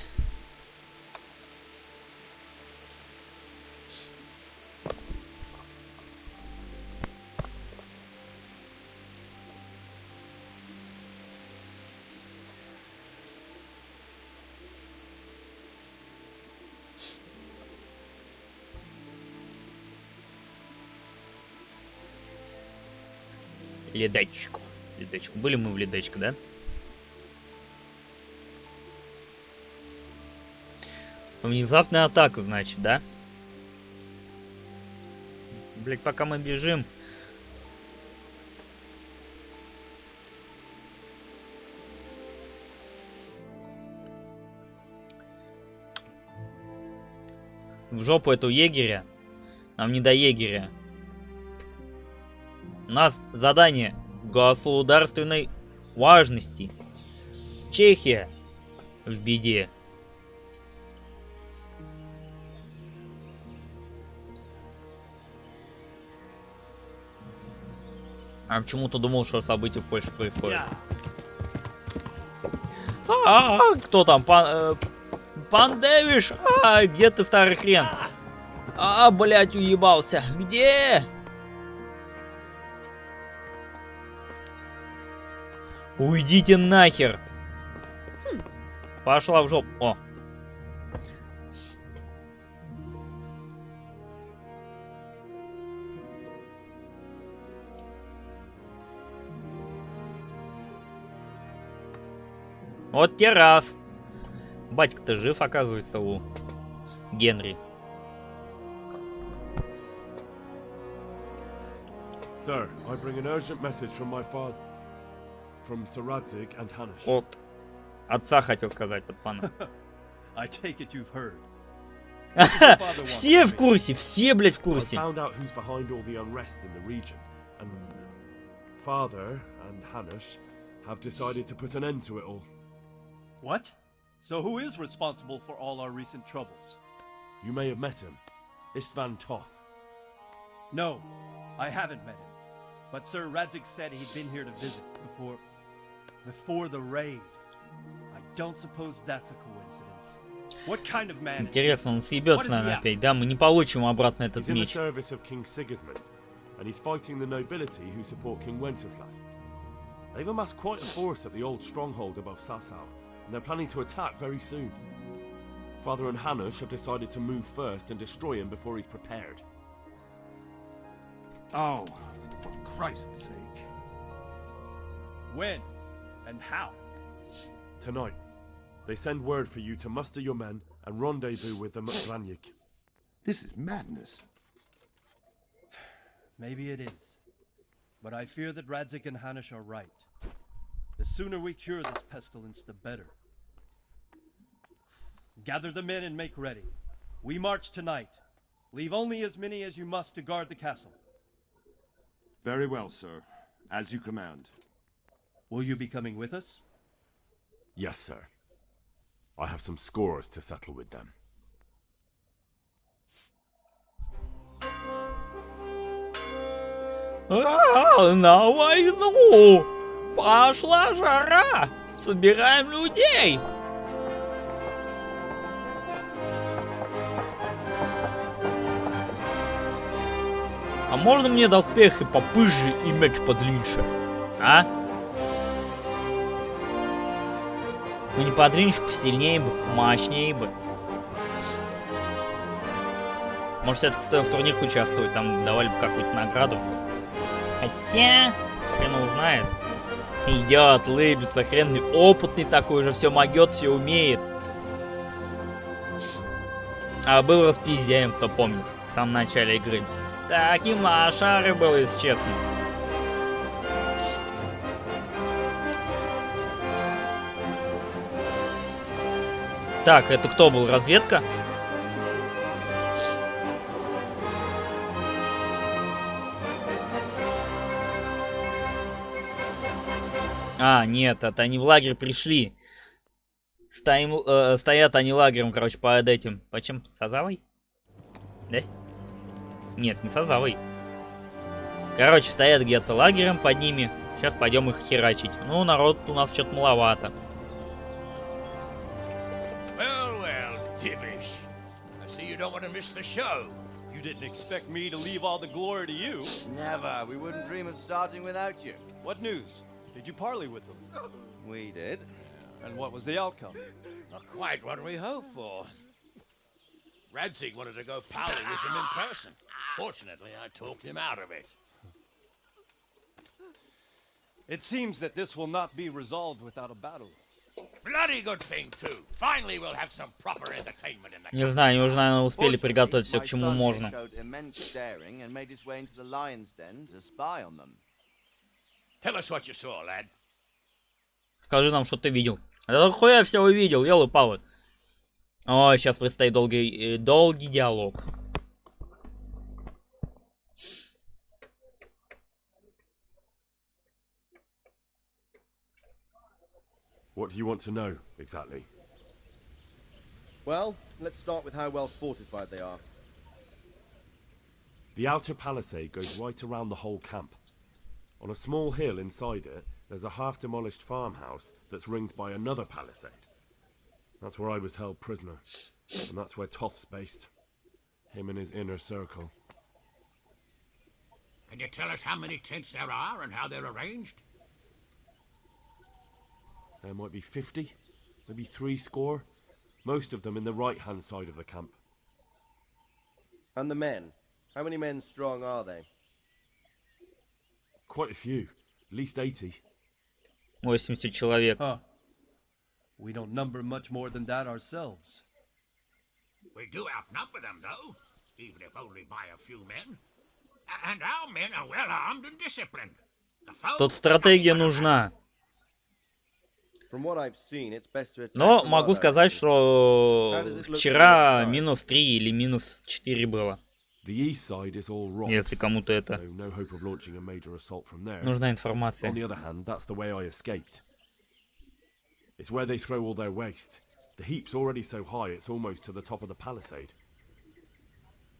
Ледачку. Ледачку. Были мы в ледачке, да? Внезапная атака, значит, да? Блять, пока мы бежим. В жопу эту егеря. Нам не до егеря. У нас задание государственной важности. Чехия в беде. А почему-то думал, что события в Польше происходят. Кто там? Пан Дэвиш? Где ты, старый хрен? Блять, уебался. Где? Уйдите нахер. Пошла в жопу. О. Вот те раз. Батька-то жив, оказывается, у Генри. Sir, I bring an urgent message from my father. From Sir Radzik and Hanish. От отца хотел сказать, от пана. I take it you've heard. Все в курсе, все, блядь, в курсе. I found out who's behind all the unrest in the region, and Father and Hanish have decided to put an end to it all. What? So who is responsible for all our recent troubles? You may have met him, Istvan Toth. No, I haven't met him. But Sir Radzik said he'd been here to visit before the raid. I don't suppose that's a coincidence. What kind of man is he? Интересно, он съебется, наверное, опять, да? Мы не получим обратно этот He's in the меч. service of King Sigismund, and he's fighting the nobility who support King Wenceslas. They've amassed quite a force at the old stronghold above Sasau, and they're planning to attack very soon. Father and Hanush have decided to move first and destroy him before he's prepared. Oh, for Christ's sake. When? And how? Tonight, they send word for you to muster your men and rendezvous with them at Vranyik. This is madness. Maybe it is. But I fear that Radzik and Hanish are right. The sooner we cure this pestilence, the better. Gather the men and make ready. We march tonight. Leave only as many as you must to guard the castle. Very well, sir. As you command. Will you be coming with us? Yes, sir. I have some scores to settle with them. На войну! Пошла жара! Собираем людей! А можно мне доспехи попызже и меч подлиннее? А? Ну не подлиннее, посильнее бы, мощнее бы. Может, все-таки стоит в турнирах участвовать, там давали бы какую-то награду. Хотя, хрен его знает. Идет, лыбится, хрен опытный такой, уже все могет, все умеет. А был распиздяем, кто помнит, в самом начале игры. Таким лошары был, если честно. Так, это кто был? Разведка? А, нет, это они в лагерь пришли. Стоят они лагерем, короче, под этим. Почем? Сазавой? Да? Нет, не Сазавой. Короче, стоят где-то лагерем под ними. Сейчас пойдем их херачить. Ну, народ у нас что-то маловато. You don't want to miss the show. You didn't expect me to leave all the glory to you. Never. We wouldn't dream of starting without you. What news? Did you parley with them? We did. And what was the outcome? Not quite what we hoped for. Radzig wanted to go parley with him in person. Fortunately, I talked him out of it. It seems that this will not be resolved without a battle. Bloody good thing too. Finally, we'll have some proper entertainment in the. Не знаю, они уже, наверное, успели приготовить все, к чему можно. Tell us what you saw, lad. Скажи нам, что ты видел. Да хуя все увидел, елы-палы. О, сейчас предстоит долгий диалог. What do you want to know, exactly? Well, let's start with how well fortified they are. The outer palisade goes right around the whole camp. On a small hill inside it, there's a half-demolished farmhouse that's ringed by another palisade. That's where I was held prisoner, and that's where Toth's based. Him and his inner circle. Can you tell us how many tents there are and how they're arranged? There might be 50, maybe 30. Most of them in the right-hand side of the camp. And the men? How many men strong are they? Quite a few, at least 80. 80 человек. Huh. We don't number much more than that ourselves. We do outnumber them, though, even if only by a few men. And our men are well armed and disciplined. Тут стратегия нужна. Но могу сказать, что вчера минус 3 или минус 4 было. Если кому-то это нужна информация. It's where they throw all their waste. The heap's already so high it's almost to the top of the palisade.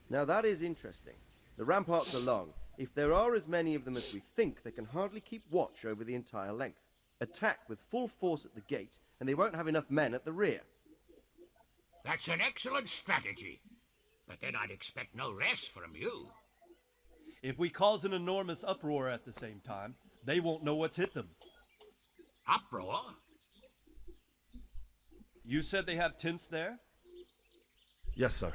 Now that is interesting. The ramparts are long. If there are as many of them as we think, they can hardly keep watch over the entire length. Attack with full force at the gate, and they won't have enough men at the rear. That's an excellent strategy. But then I'd expect no less from you. If we cause an enormous uproar at the same time, they won't know what's hit them. Uproar? You said they have tents there? Yes, sir.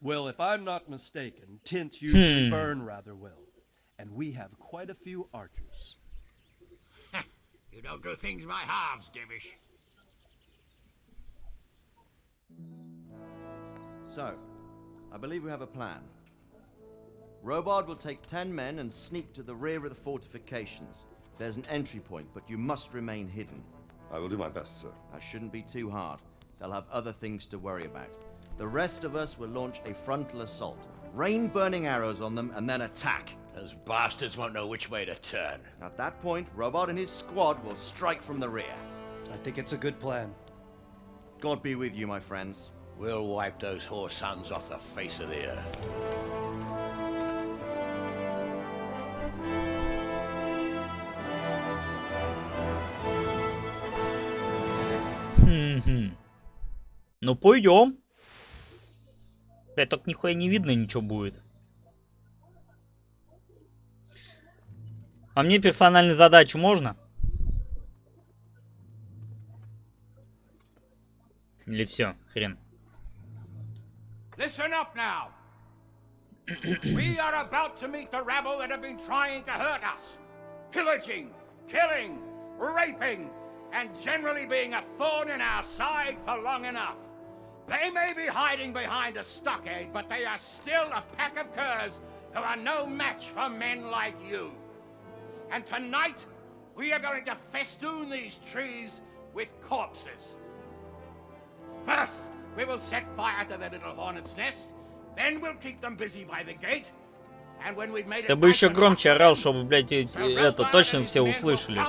Well, if I'm not mistaken, tents usually burn rather well. And we have quite a few archers. You don't do things by halves, Divish. So, I believe we have a plan. Robard will take 10 men and sneak to the rear of the fortifications. There's an entry point, but you must remain hidden. I will do my best, sir. That shouldn't be too hard. They'll have other things to worry about. The rest of us will launch a frontal assault. Rain burning arrows on them and then attack. Those bastards won't know which way to turn. At that point, Robard and his squad will strike from the rear. I think it's a good plan. God be with you, my friends. We'll wipe those whore sons off the face of the earth. Ну пойдем. Блять, так нихуя не видно, ничего будет. А мне персональную задачу можно? Или все, хрен. Listen up now. We are about to meet the rabble that have been trying to hurt us. Pillaging, killing, raping, and generally being a thorn in our side for long enough. They may be hiding behind a stockade, but they are still a pack of curs who are no match for men like you. And tonight, we are going to festoon these trees with corpses. First, we will set fire to their little hornet's nest. Then we'll keep them busy by the gate. And when we've made it... Ты бы еще громче орал, чтобы, блядь, это точно все услышали.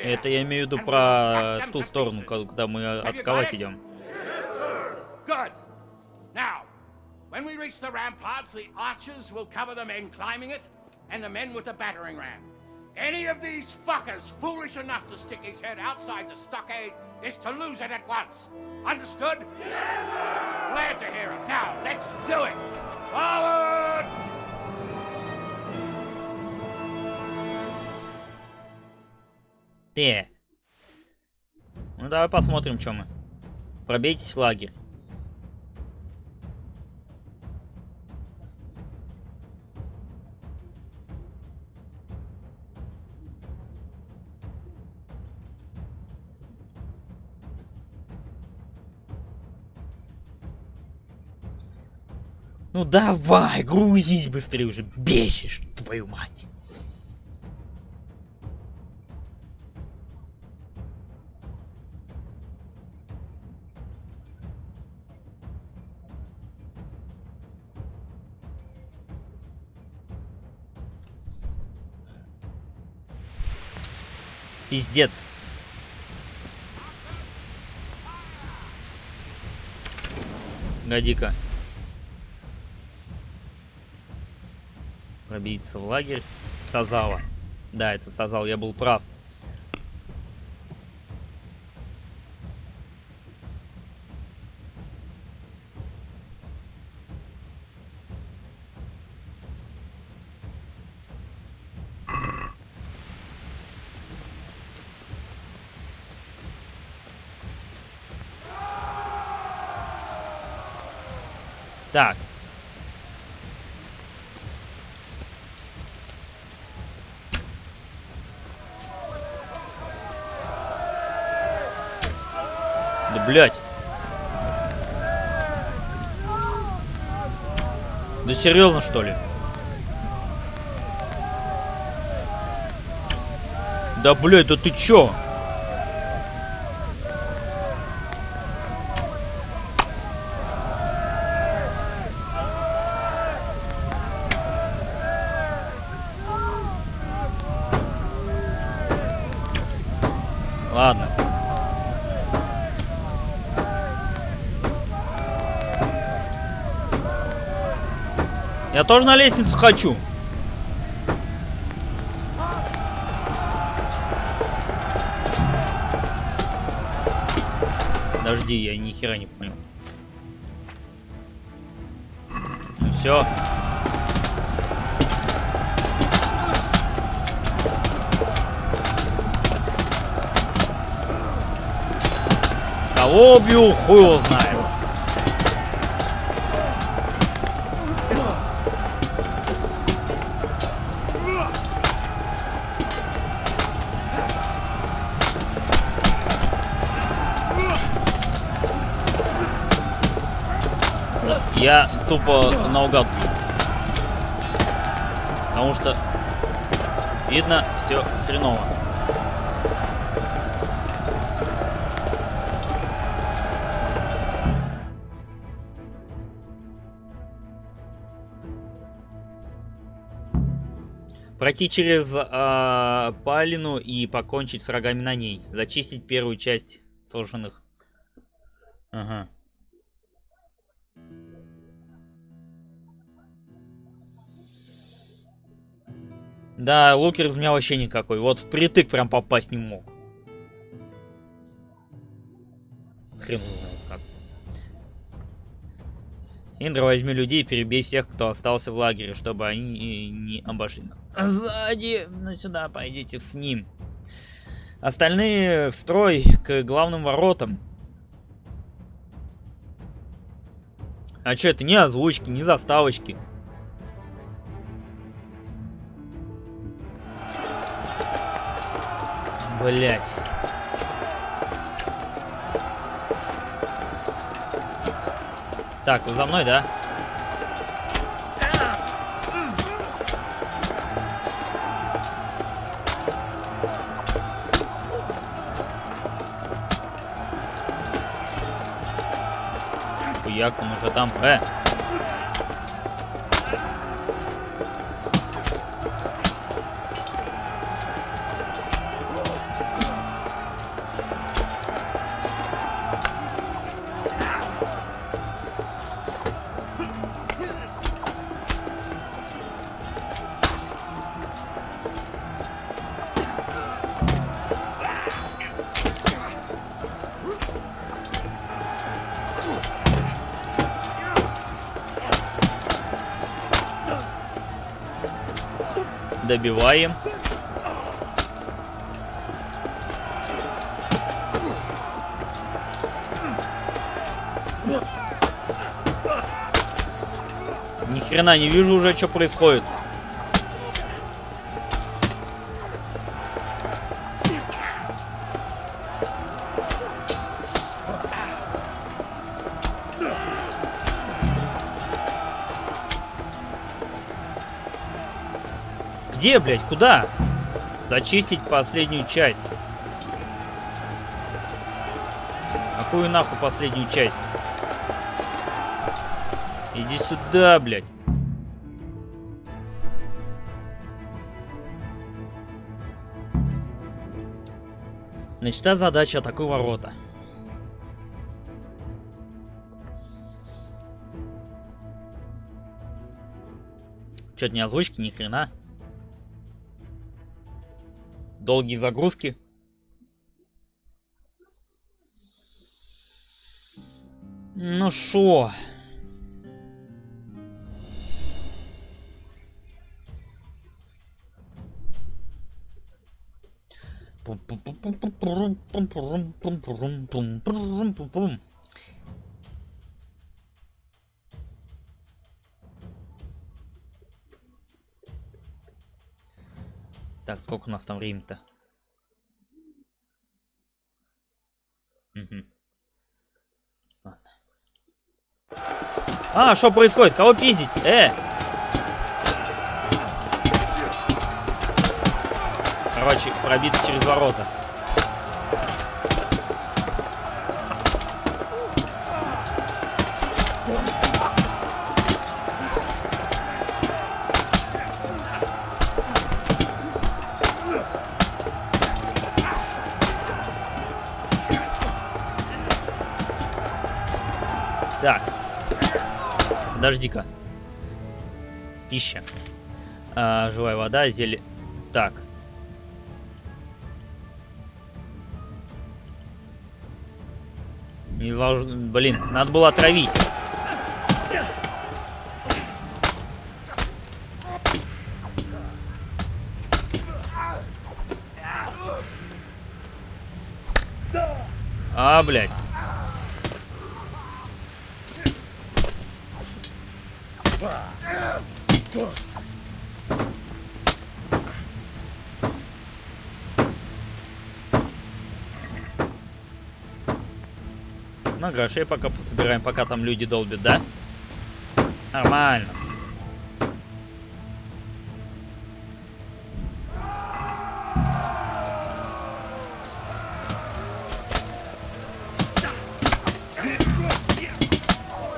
Это я имею в виду про ту сторону, когда мы атаковать идем. Good. Now, when we reach the ramparts, the archers will cover the men climbing it, and the men with the battering ram. Any of these fuckers foolish enough to stick his head outside the stockade is to lose it at once. Understood? Yes, sir! Glad to hear it. Now, let's do it. Forward! Ну давай посмотрим, что мы. Пробейтесь в лагерь. Ну давай, грузись быстрее уже, бесишь, твою мать. Пиздец. Годи-ка. Пробиться в лагерь. Сазала. Да, это Сазал, я был прав. Так. Да блять. Да серьезно, что ли? Да блять, да ты чё? Ладно. Я тоже на лестницу хочу. Подожди, я ни хера не понял. Ну все. Кого убью, хуй его знает. Я тупо наугад. Потому что видно все хреново. Пройти через Палину и покончить с врагами на ней. Зачистить первую часть сожженных. Ага. Да, лукер из меня вообще никакой. Вот впритык прям попасть не мог. Хрен знает как. Индра, возьми людей и перебей всех, кто остался в лагере, чтобы они не обошли. Сзади, сюда пойдите с ним. Остальные в строй к главным воротам. А что это? Не озвучки, не заставочки. Блять. Так, вы за мной, да? Хуяк, он уже там. Добиваем. Ни хрена не вижу уже, что происходит. Где, блядь, куда? Зачистить последнюю часть. Какую нахуй последнюю часть? Иди сюда, блядь. Значит, та задача атакуй ворота. Чё-то не озвучки, ни хрена. Долгие загрузки. Ну шо? Так, сколько у нас там времени-то? Угу. Ладно. А, что происходит? Кого пиздить? Короче, пробит через ворота. Так. Подожди-ка. Пища. Живая вода, зелье. Так. Не должен... Блин, надо было отравить. А, блядь. На грошей пока пособираем, пока там люди долбят, да? Нормально.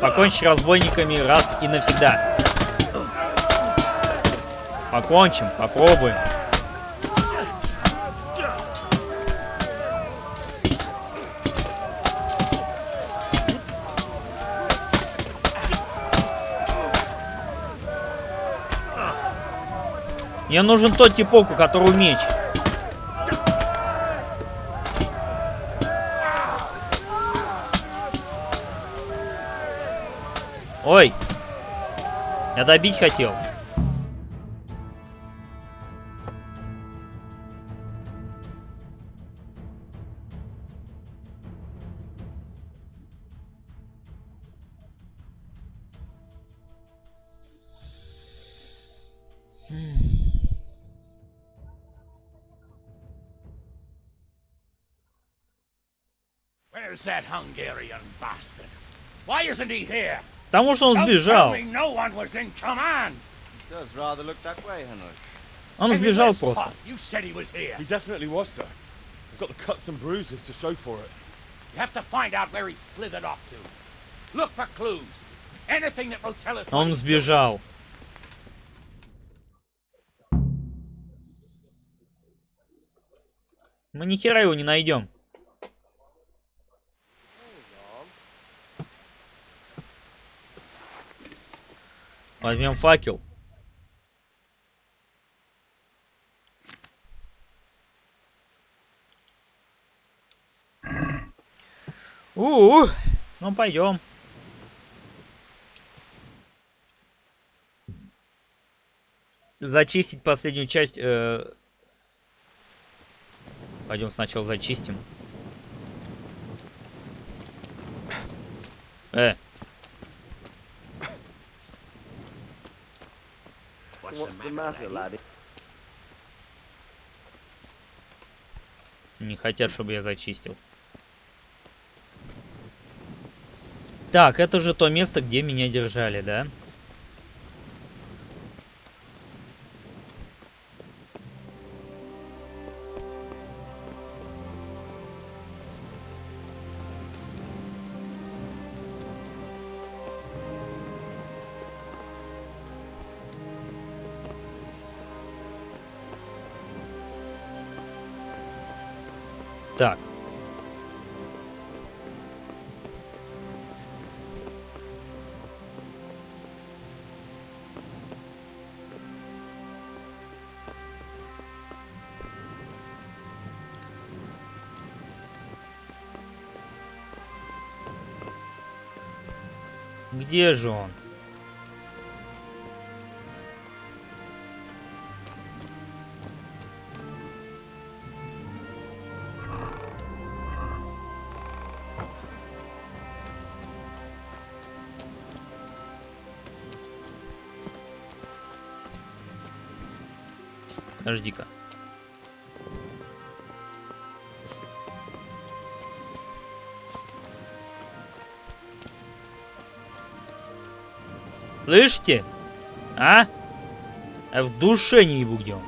Покончи с разбойниками раз и навсегда. Покончим, попробуем. Мне нужен тот типок, у которого меч. Ой. Я добить хотел. Where's that Hungarian bastard? Why isn't he here? Потому что он Don't сбежал. tell me no one was in command. Does rather look that way, Henry. Он сбежал просто. You said he was here. He definitely was, sir. I've got the cuts and bruises to show for it. You have to find out where he slithered off to. Look for clues. Anything that will tell us. Он сбежал. Мы ни хера его не найдем. Возьмем факел. Ну пойдем. Зачистить последнюю часть. Пойдем сначала зачистим. What's the matter, laddie? Не хотят, чтобы я зачистил. Так, это же то место, где меня держали, да? Так. Где же он? Подожди-ка. Слышите? А? Я в душе не ебу, где он.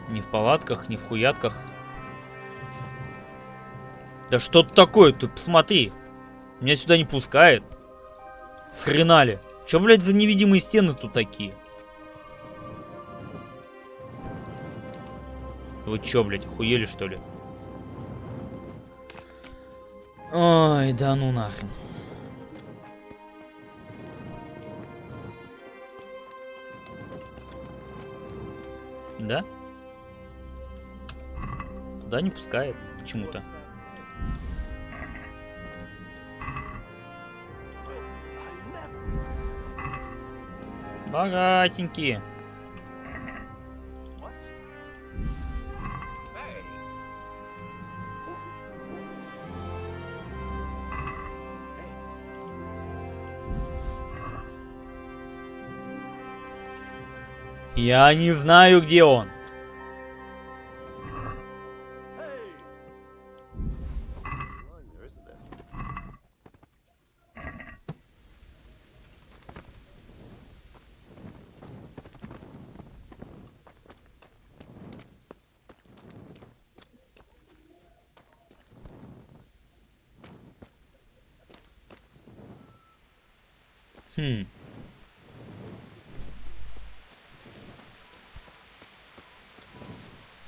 Ни в палатках, ни в хуятках. Да что тут такое? Ты посмотри. Меня сюда не пускает. Схренали. Чё, блядь, за невидимые стены тут такие? Вы чё, блядь, охуели, что ли? Ой, да ну нахрен. Да? Туда не пускает почему-то. Богатенькие. Я не знаю, где он.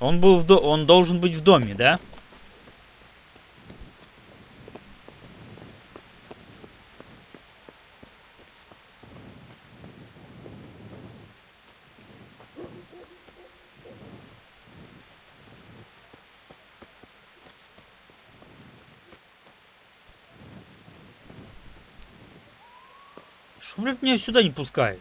Он был он должен быть в доме, да? Что, блядь, меня сюда не пускает?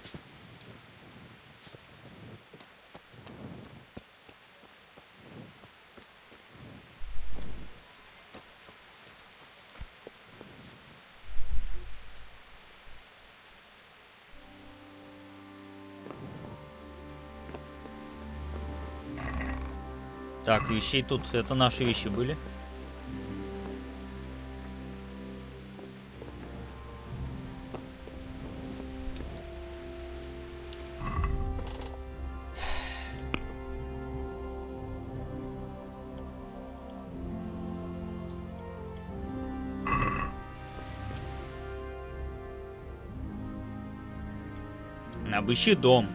Так, вещей тут, это наши вещи были. Обыщи дом.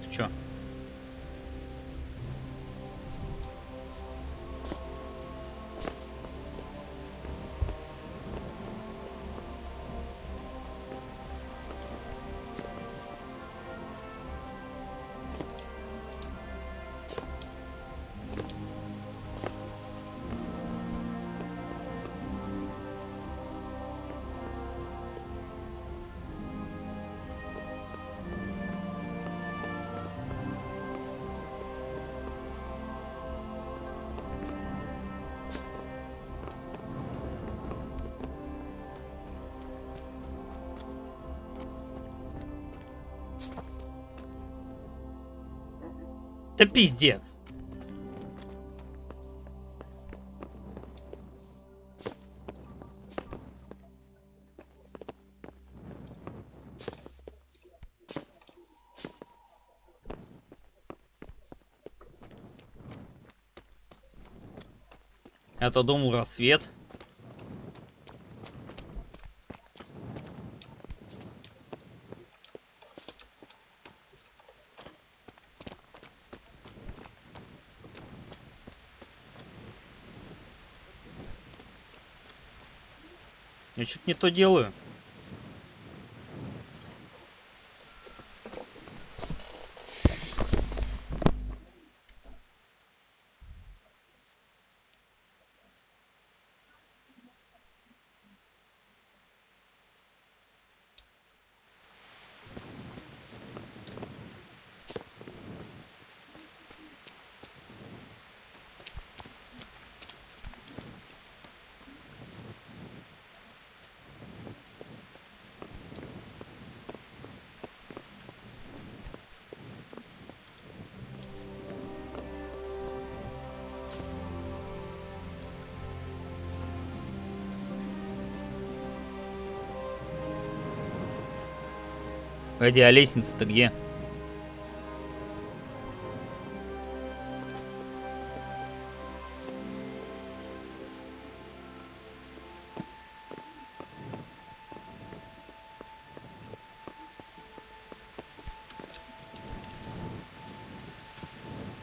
Чё? Да пиздец. Я-то думал, рассвет. Я что-то не то делаю. Погоди, а лестница-то где?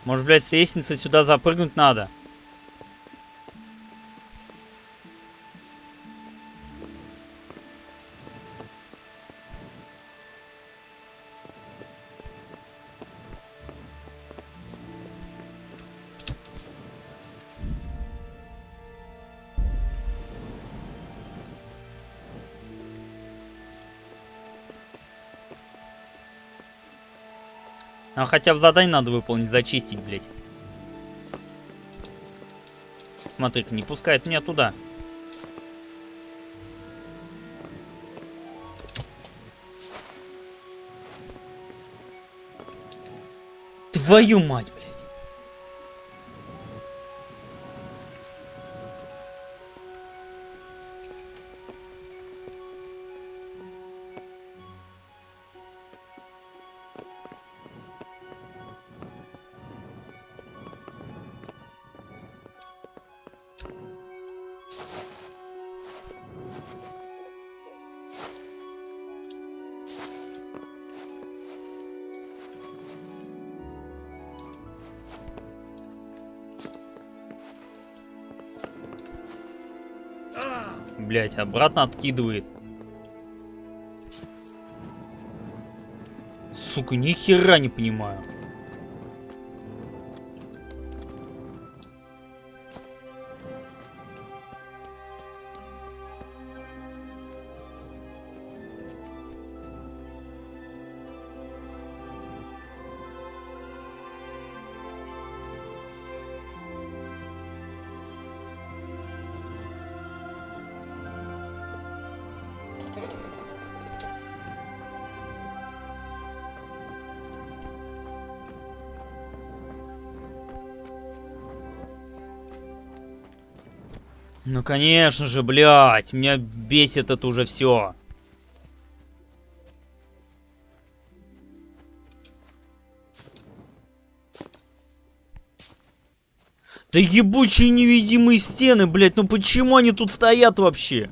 Может, блядь, с лестницы сюда запрыгнуть надо? Нам хотя бы задание надо выполнить, зачистить, блядь. Смотри-ка, не пускает меня туда. Твою мать, блядь. Блять, обратно откидывает. Сука, ни хера не понимаю. Ну конечно же, блядь, меня бесит это уже все. Да ебучие невидимые стены, блядь, ну почему они тут стоят вообще?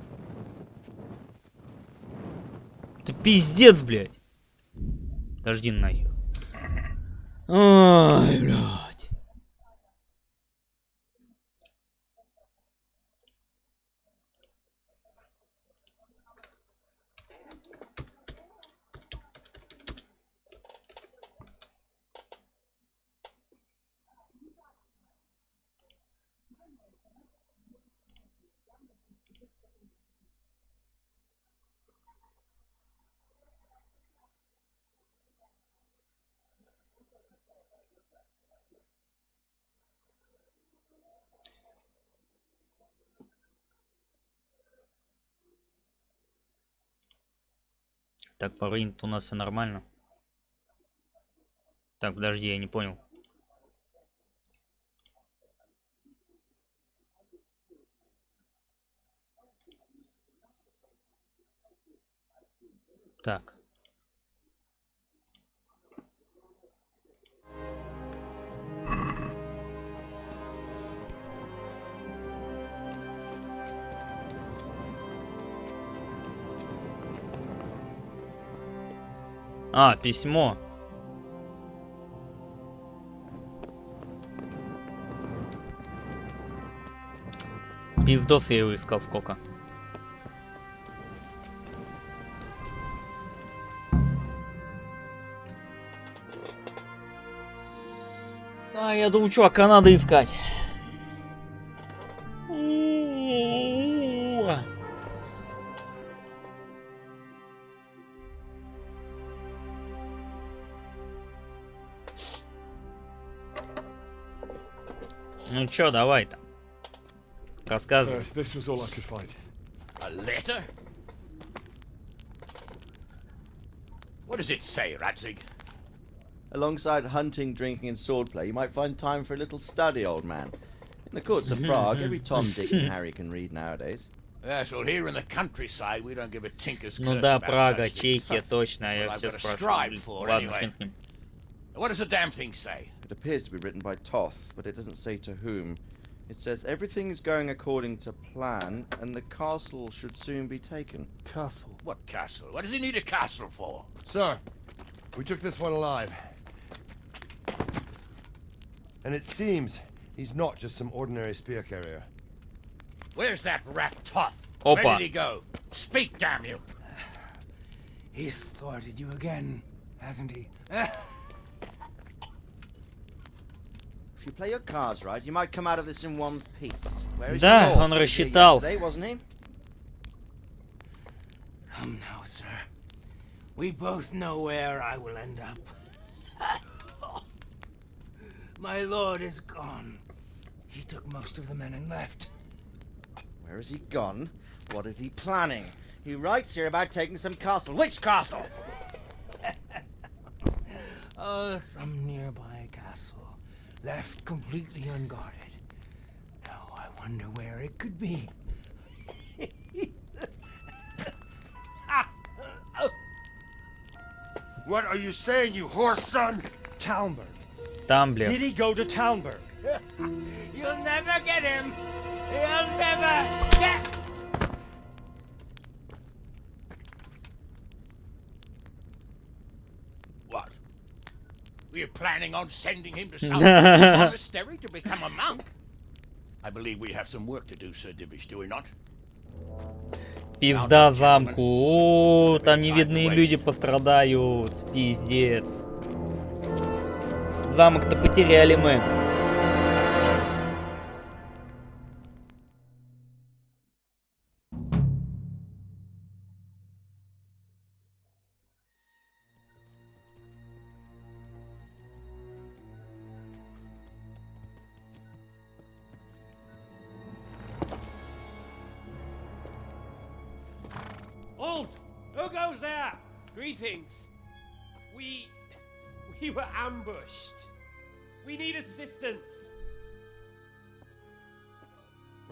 Это пиздец, блядь. Подожди нахер. Ай, блядь. Так, по времени у нас все нормально. Так, подожди, я не понял. Так. А, письмо. Пиздос я его искал сколько. А, я думаю, чувака надо искать. Ну чё, давай-то. Рассказывай. This was all I could find. A letter? What does it say, Radzig? Alongside hunting, drinking, and swordplay, you might find time for a little study, old man. In the courts of Prague, every Tom, Dick, and Harry can read nowadays. Yes, well, here in the countryside, we don't give a tinker's Ну curse да, about Прага, such things. Чехия, точно, Well, я I've все got a спрашиваю. scribe for, Ладно, anyway. хрен с ним. What does the damn thing say? It appears to be written by Toth, but it doesn't say to whom. It says everything is going according to plan, and the castle should soon be taken. Castle. What castle? What does he need a castle for? Sir, we took this one alive. And it seems he's not just some ordinary spear carrier. Where's that rat Toth? Опа. Where did he go? Speak, damn you! He's thwarted you again, hasn't he? If you play your cards right, you might come out of this in one piece. Where is Да, your lord? он He was here рассчитал. yesterday, wasn't he? Come now, sir. We both know where I will end up. My lord is gone. He took most of the men and left. Where has he gone? What is he planning? He writes here about taking some castle. Which castle? Oh, some nearby castle. Left completely unguarded. Now I wonder where it could be. What are you saying, you horse son? Talmberg. Там, блядь. Did he go to Talmberg? You'll never get him. You'll never get. What? Were you planning on sending him to some monastery to become a monk? I believe we have some work to do, Sir Divish, do we not? Пизда замку. О, там невидные люди пострадают. Пиздец. Замок-то потеряли мы. Halt! Who goes there? Greetings. We were ambushed. We need assistance.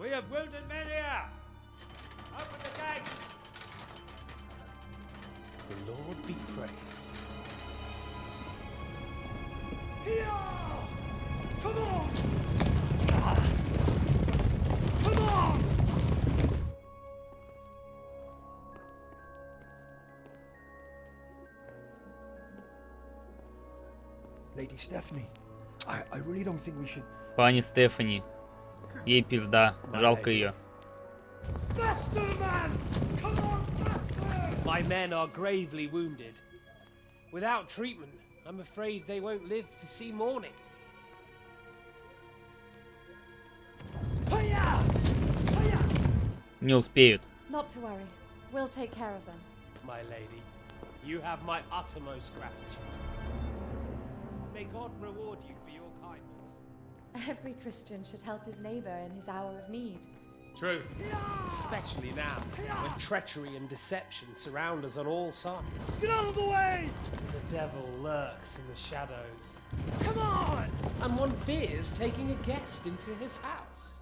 We have wounded men here. Open the gate. The Lord be praised. Here! Come on! Come on! Lady Stephanie, I really don't think we should. Пани Стефани. Ей пизда. Жалко ее. Faster, man! Come on, faster! My men are gravely wounded. Without treatment, I'm afraid they won't live to see morning. Hiya! Hiya! Не успеют. Not to worry. We'll take care of them. My lady, you have my uttermost gratitude. May God reward you for your kindness. Every Christian should help his neighbor in his hour of need. True. Especially now, when treachery and deception surround us on all sides. Get out of the way! The devil lurks in the shadows. Come on! And one fears taking a guest into his house.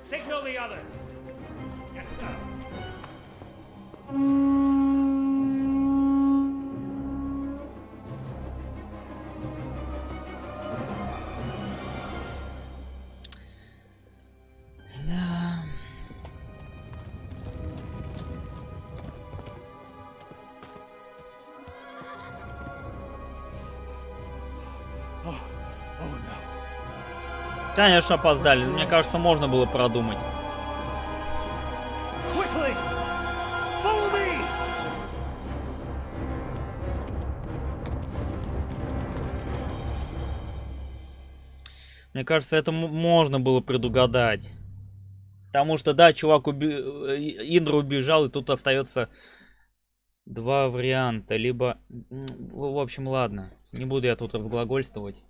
Signal the others. Yes, sir. Да. Конечно, опоздали. Мне кажется, можно было продумать. Quickly! Follow me! Мне кажется, это можно было предугадать. Потому что, да, чувак Индра убежал, и тут остается два варианта. Либо... В общем, ладно. Не буду я тут разглагольствовать.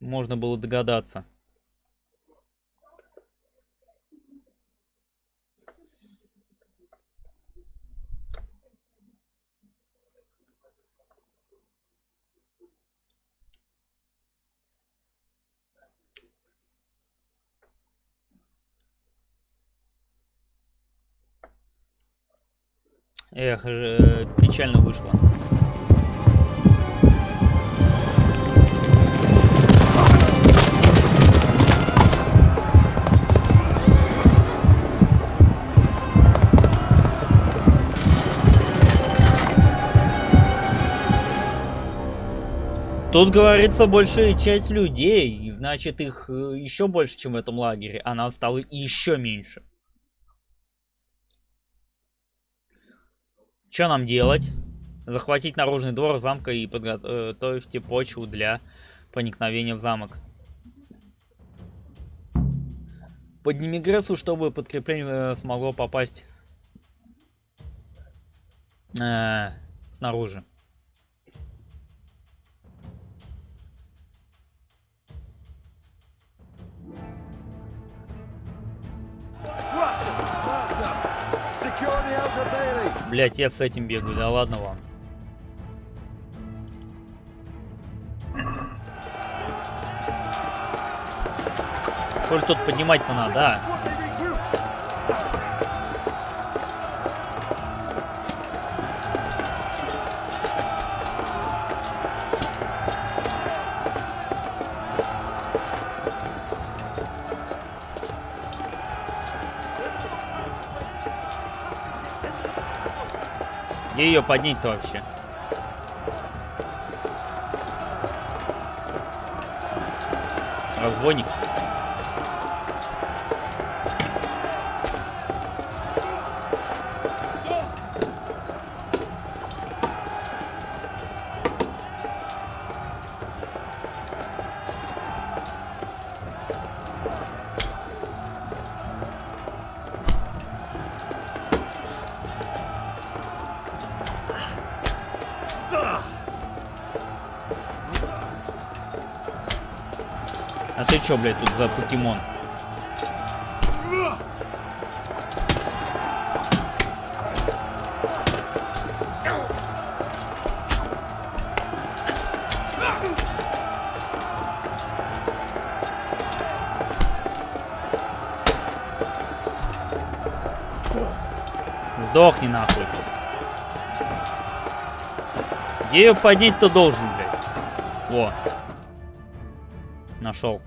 Можно было догадаться. Эх, печально вышло. Тут говорится большая часть людей, и значит их еще больше, чем в этом лагере, а нас стало еще меньше. Что нам делать? Захватить наружный двор замка и подготовить почву для проникновения в замок. Подними Грессу, чтобы подкрепление смогло попасть снаружи. Блять, я с этим бегаю, да ладно вам. Сколько тут поднимать-то надо, а? Где ее поднять-то вообще? Разбойник. А ты чё, блядь, тут за покемон? Сдохни нахуй. Где ее поднять-то должен, блядь? Во. Нашел.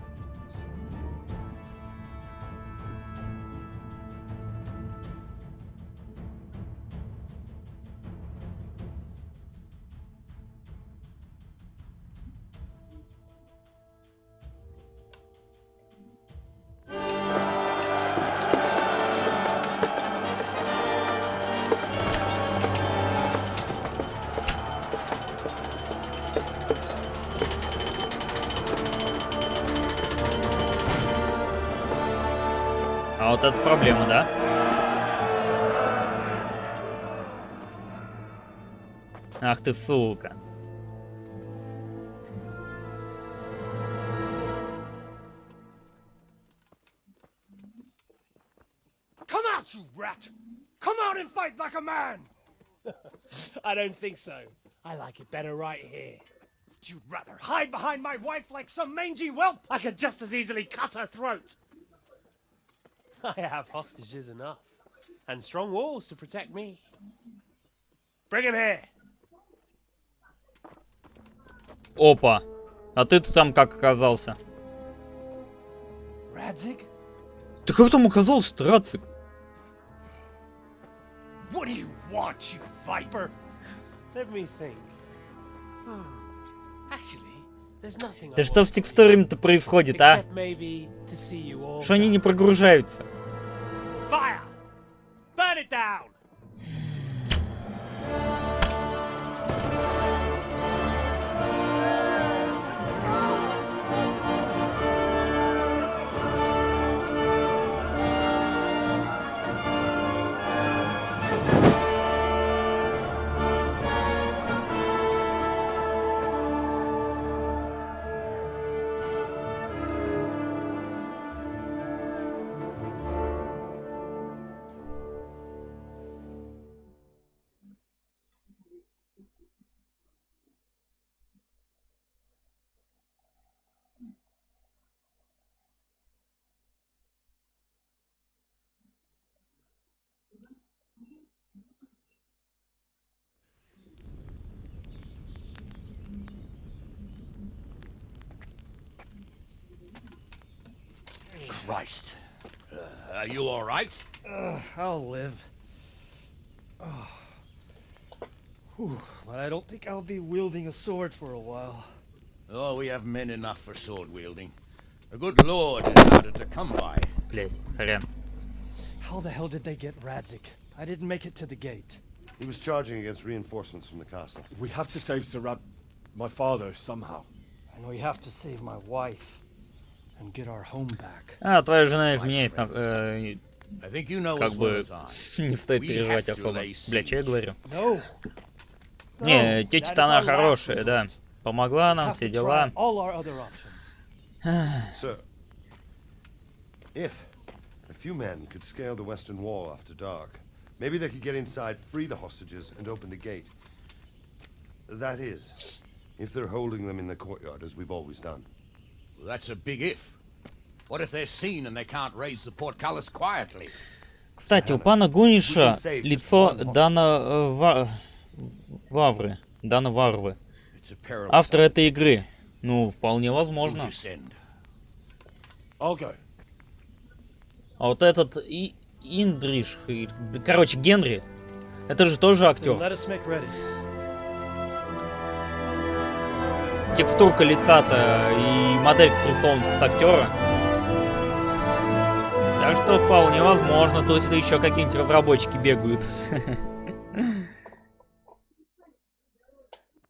А вот это проблема, да? Ах ты, сука. Come out, you rat! Come out and fight like a man! I don't think so. I like it better right here. You'd rather hide behind my wife like some mangy whelp? I could just as easily cut her throat. I have hostages enough. And strong walls to protect me. Bring him here. Опа. А ты-то там как оказался? Radzik? Ты как там оказался-то, Рацик? What do you want, you viper? Let me think. Actually, there's nothing. Да что с текстурами-то происходит, а? Except maybe to see you all Что они не прогружаются? Fire! Burn it down! Christ. Are you all right? I'll live. Whew, but I don't think I'll be wielding a sword for a while. Oh, we have men enough for sword wielding. A good lord is harder to come by. Блять, сорян. How the hell did they get Radzik? I didn't make it to the gate. He was charging against reinforcements from the castle. We have to save my father, somehow. And we have to save my wife and get our home back. А, твоя жена изменяет нас. I think you know Как as well бы as I. не стоит We переживать have to особо. lay Бля, что я siege. говорю? No. Не, тетя-то она хорошая, да. Помогла нам, все дела. All our other options. Sir, if a few men could scale the western wall after dark, maybe they could get inside, free the hostages, and open the gate. That is, if they're holding them in the courtyard, as we've always done. Well, that's a big if. What if they're seen and they can't raise the portcullis quietly? Кстати, у пана Гуниша лицо Дана Варвы. It's a perilous Автор этой игры. Ну, вполне возможно. descend. I'll go. А вот этот Индриш, короче, Генри, Это же тоже актер. Let us make ready. Текстурка лица-то и моделька срисована с актера. Так что вполне возможно, тут еще какие-нибудь разработчики бегают.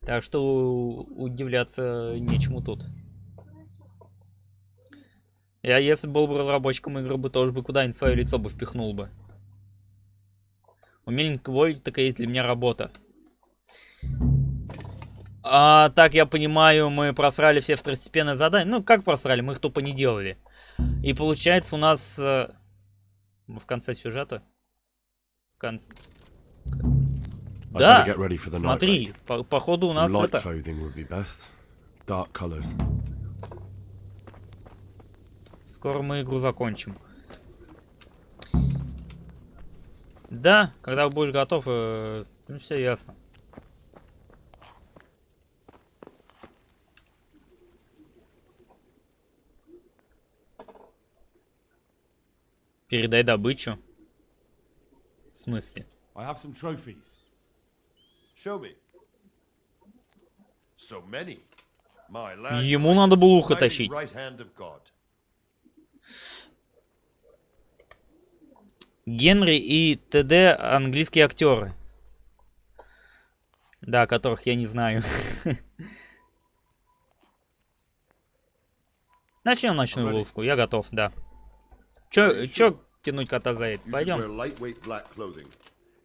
Так что удивляться нечему тут. Я, если был бы разработчиком игры, бы тоже бы куда-нибудь свое лицо бы впихнул бы. У миленького такая есть для меня работа. Так я понимаю, мы просрали все второстепенные задания. Ну, как просрали? Мы их тупо не делали. И получается у нас в конце сюжета... Да, смотри, походу у нас это... Скоро мы игру закончим. Да, когда будешь готов, ну все ясно. Передай добычу. В смысле? I have some trophies. Show me. So many. My lad, Ему надо было ухо тащить. right hand of God. Генри и ТД английские актеры. Да, которых я не знаю. Начнем ночную вылазку, я готов, да. Чё тянуть кота за яйца? Пойдем.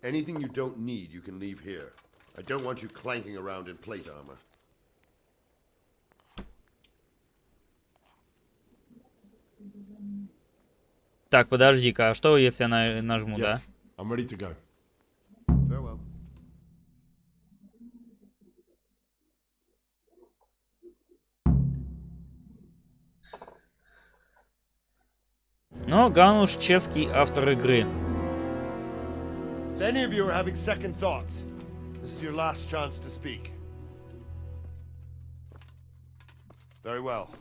Anything you don't need, you can leave here. I don't want you clanking around in plate armor. Так, подожди-ка, а что если я нажму, да? I'm ready to go. Farewell. Но Гануш чешский автор игры. If any of you are having second thoughts, this is your last chance to speak. Very well.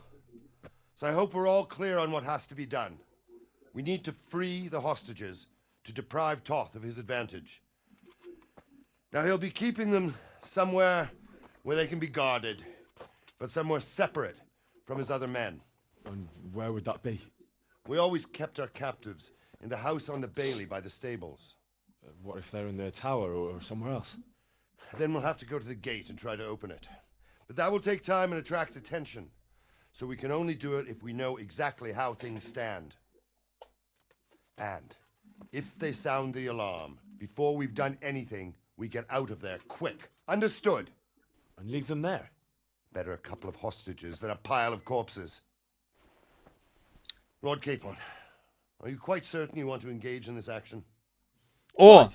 So I hope we're all clear on what has to be done. We need to free the hostages to deprive Toth of his advantage. Now he'll be keeping them somewhere where they can be guarded, but somewhere separate from his other men. And where would that be? We always kept our captives in the house on the Bailey by the stables. What if they're in their tower or somewhere else? Then we'll have to go to the gate and try to open it. But that will take time and attract attention. So we can only do it if we know exactly how things stand. And if they sound the alarm, before we've done anything, we get out of there quick. Understood? And leave them there? Better a couple of hostages than a pile of corpses. Lord Capon, are you quite certain you want to engage in this action? О!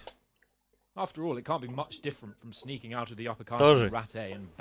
After all, it can't be much different from sneaking out of the upper Тоже. castle Rat A and back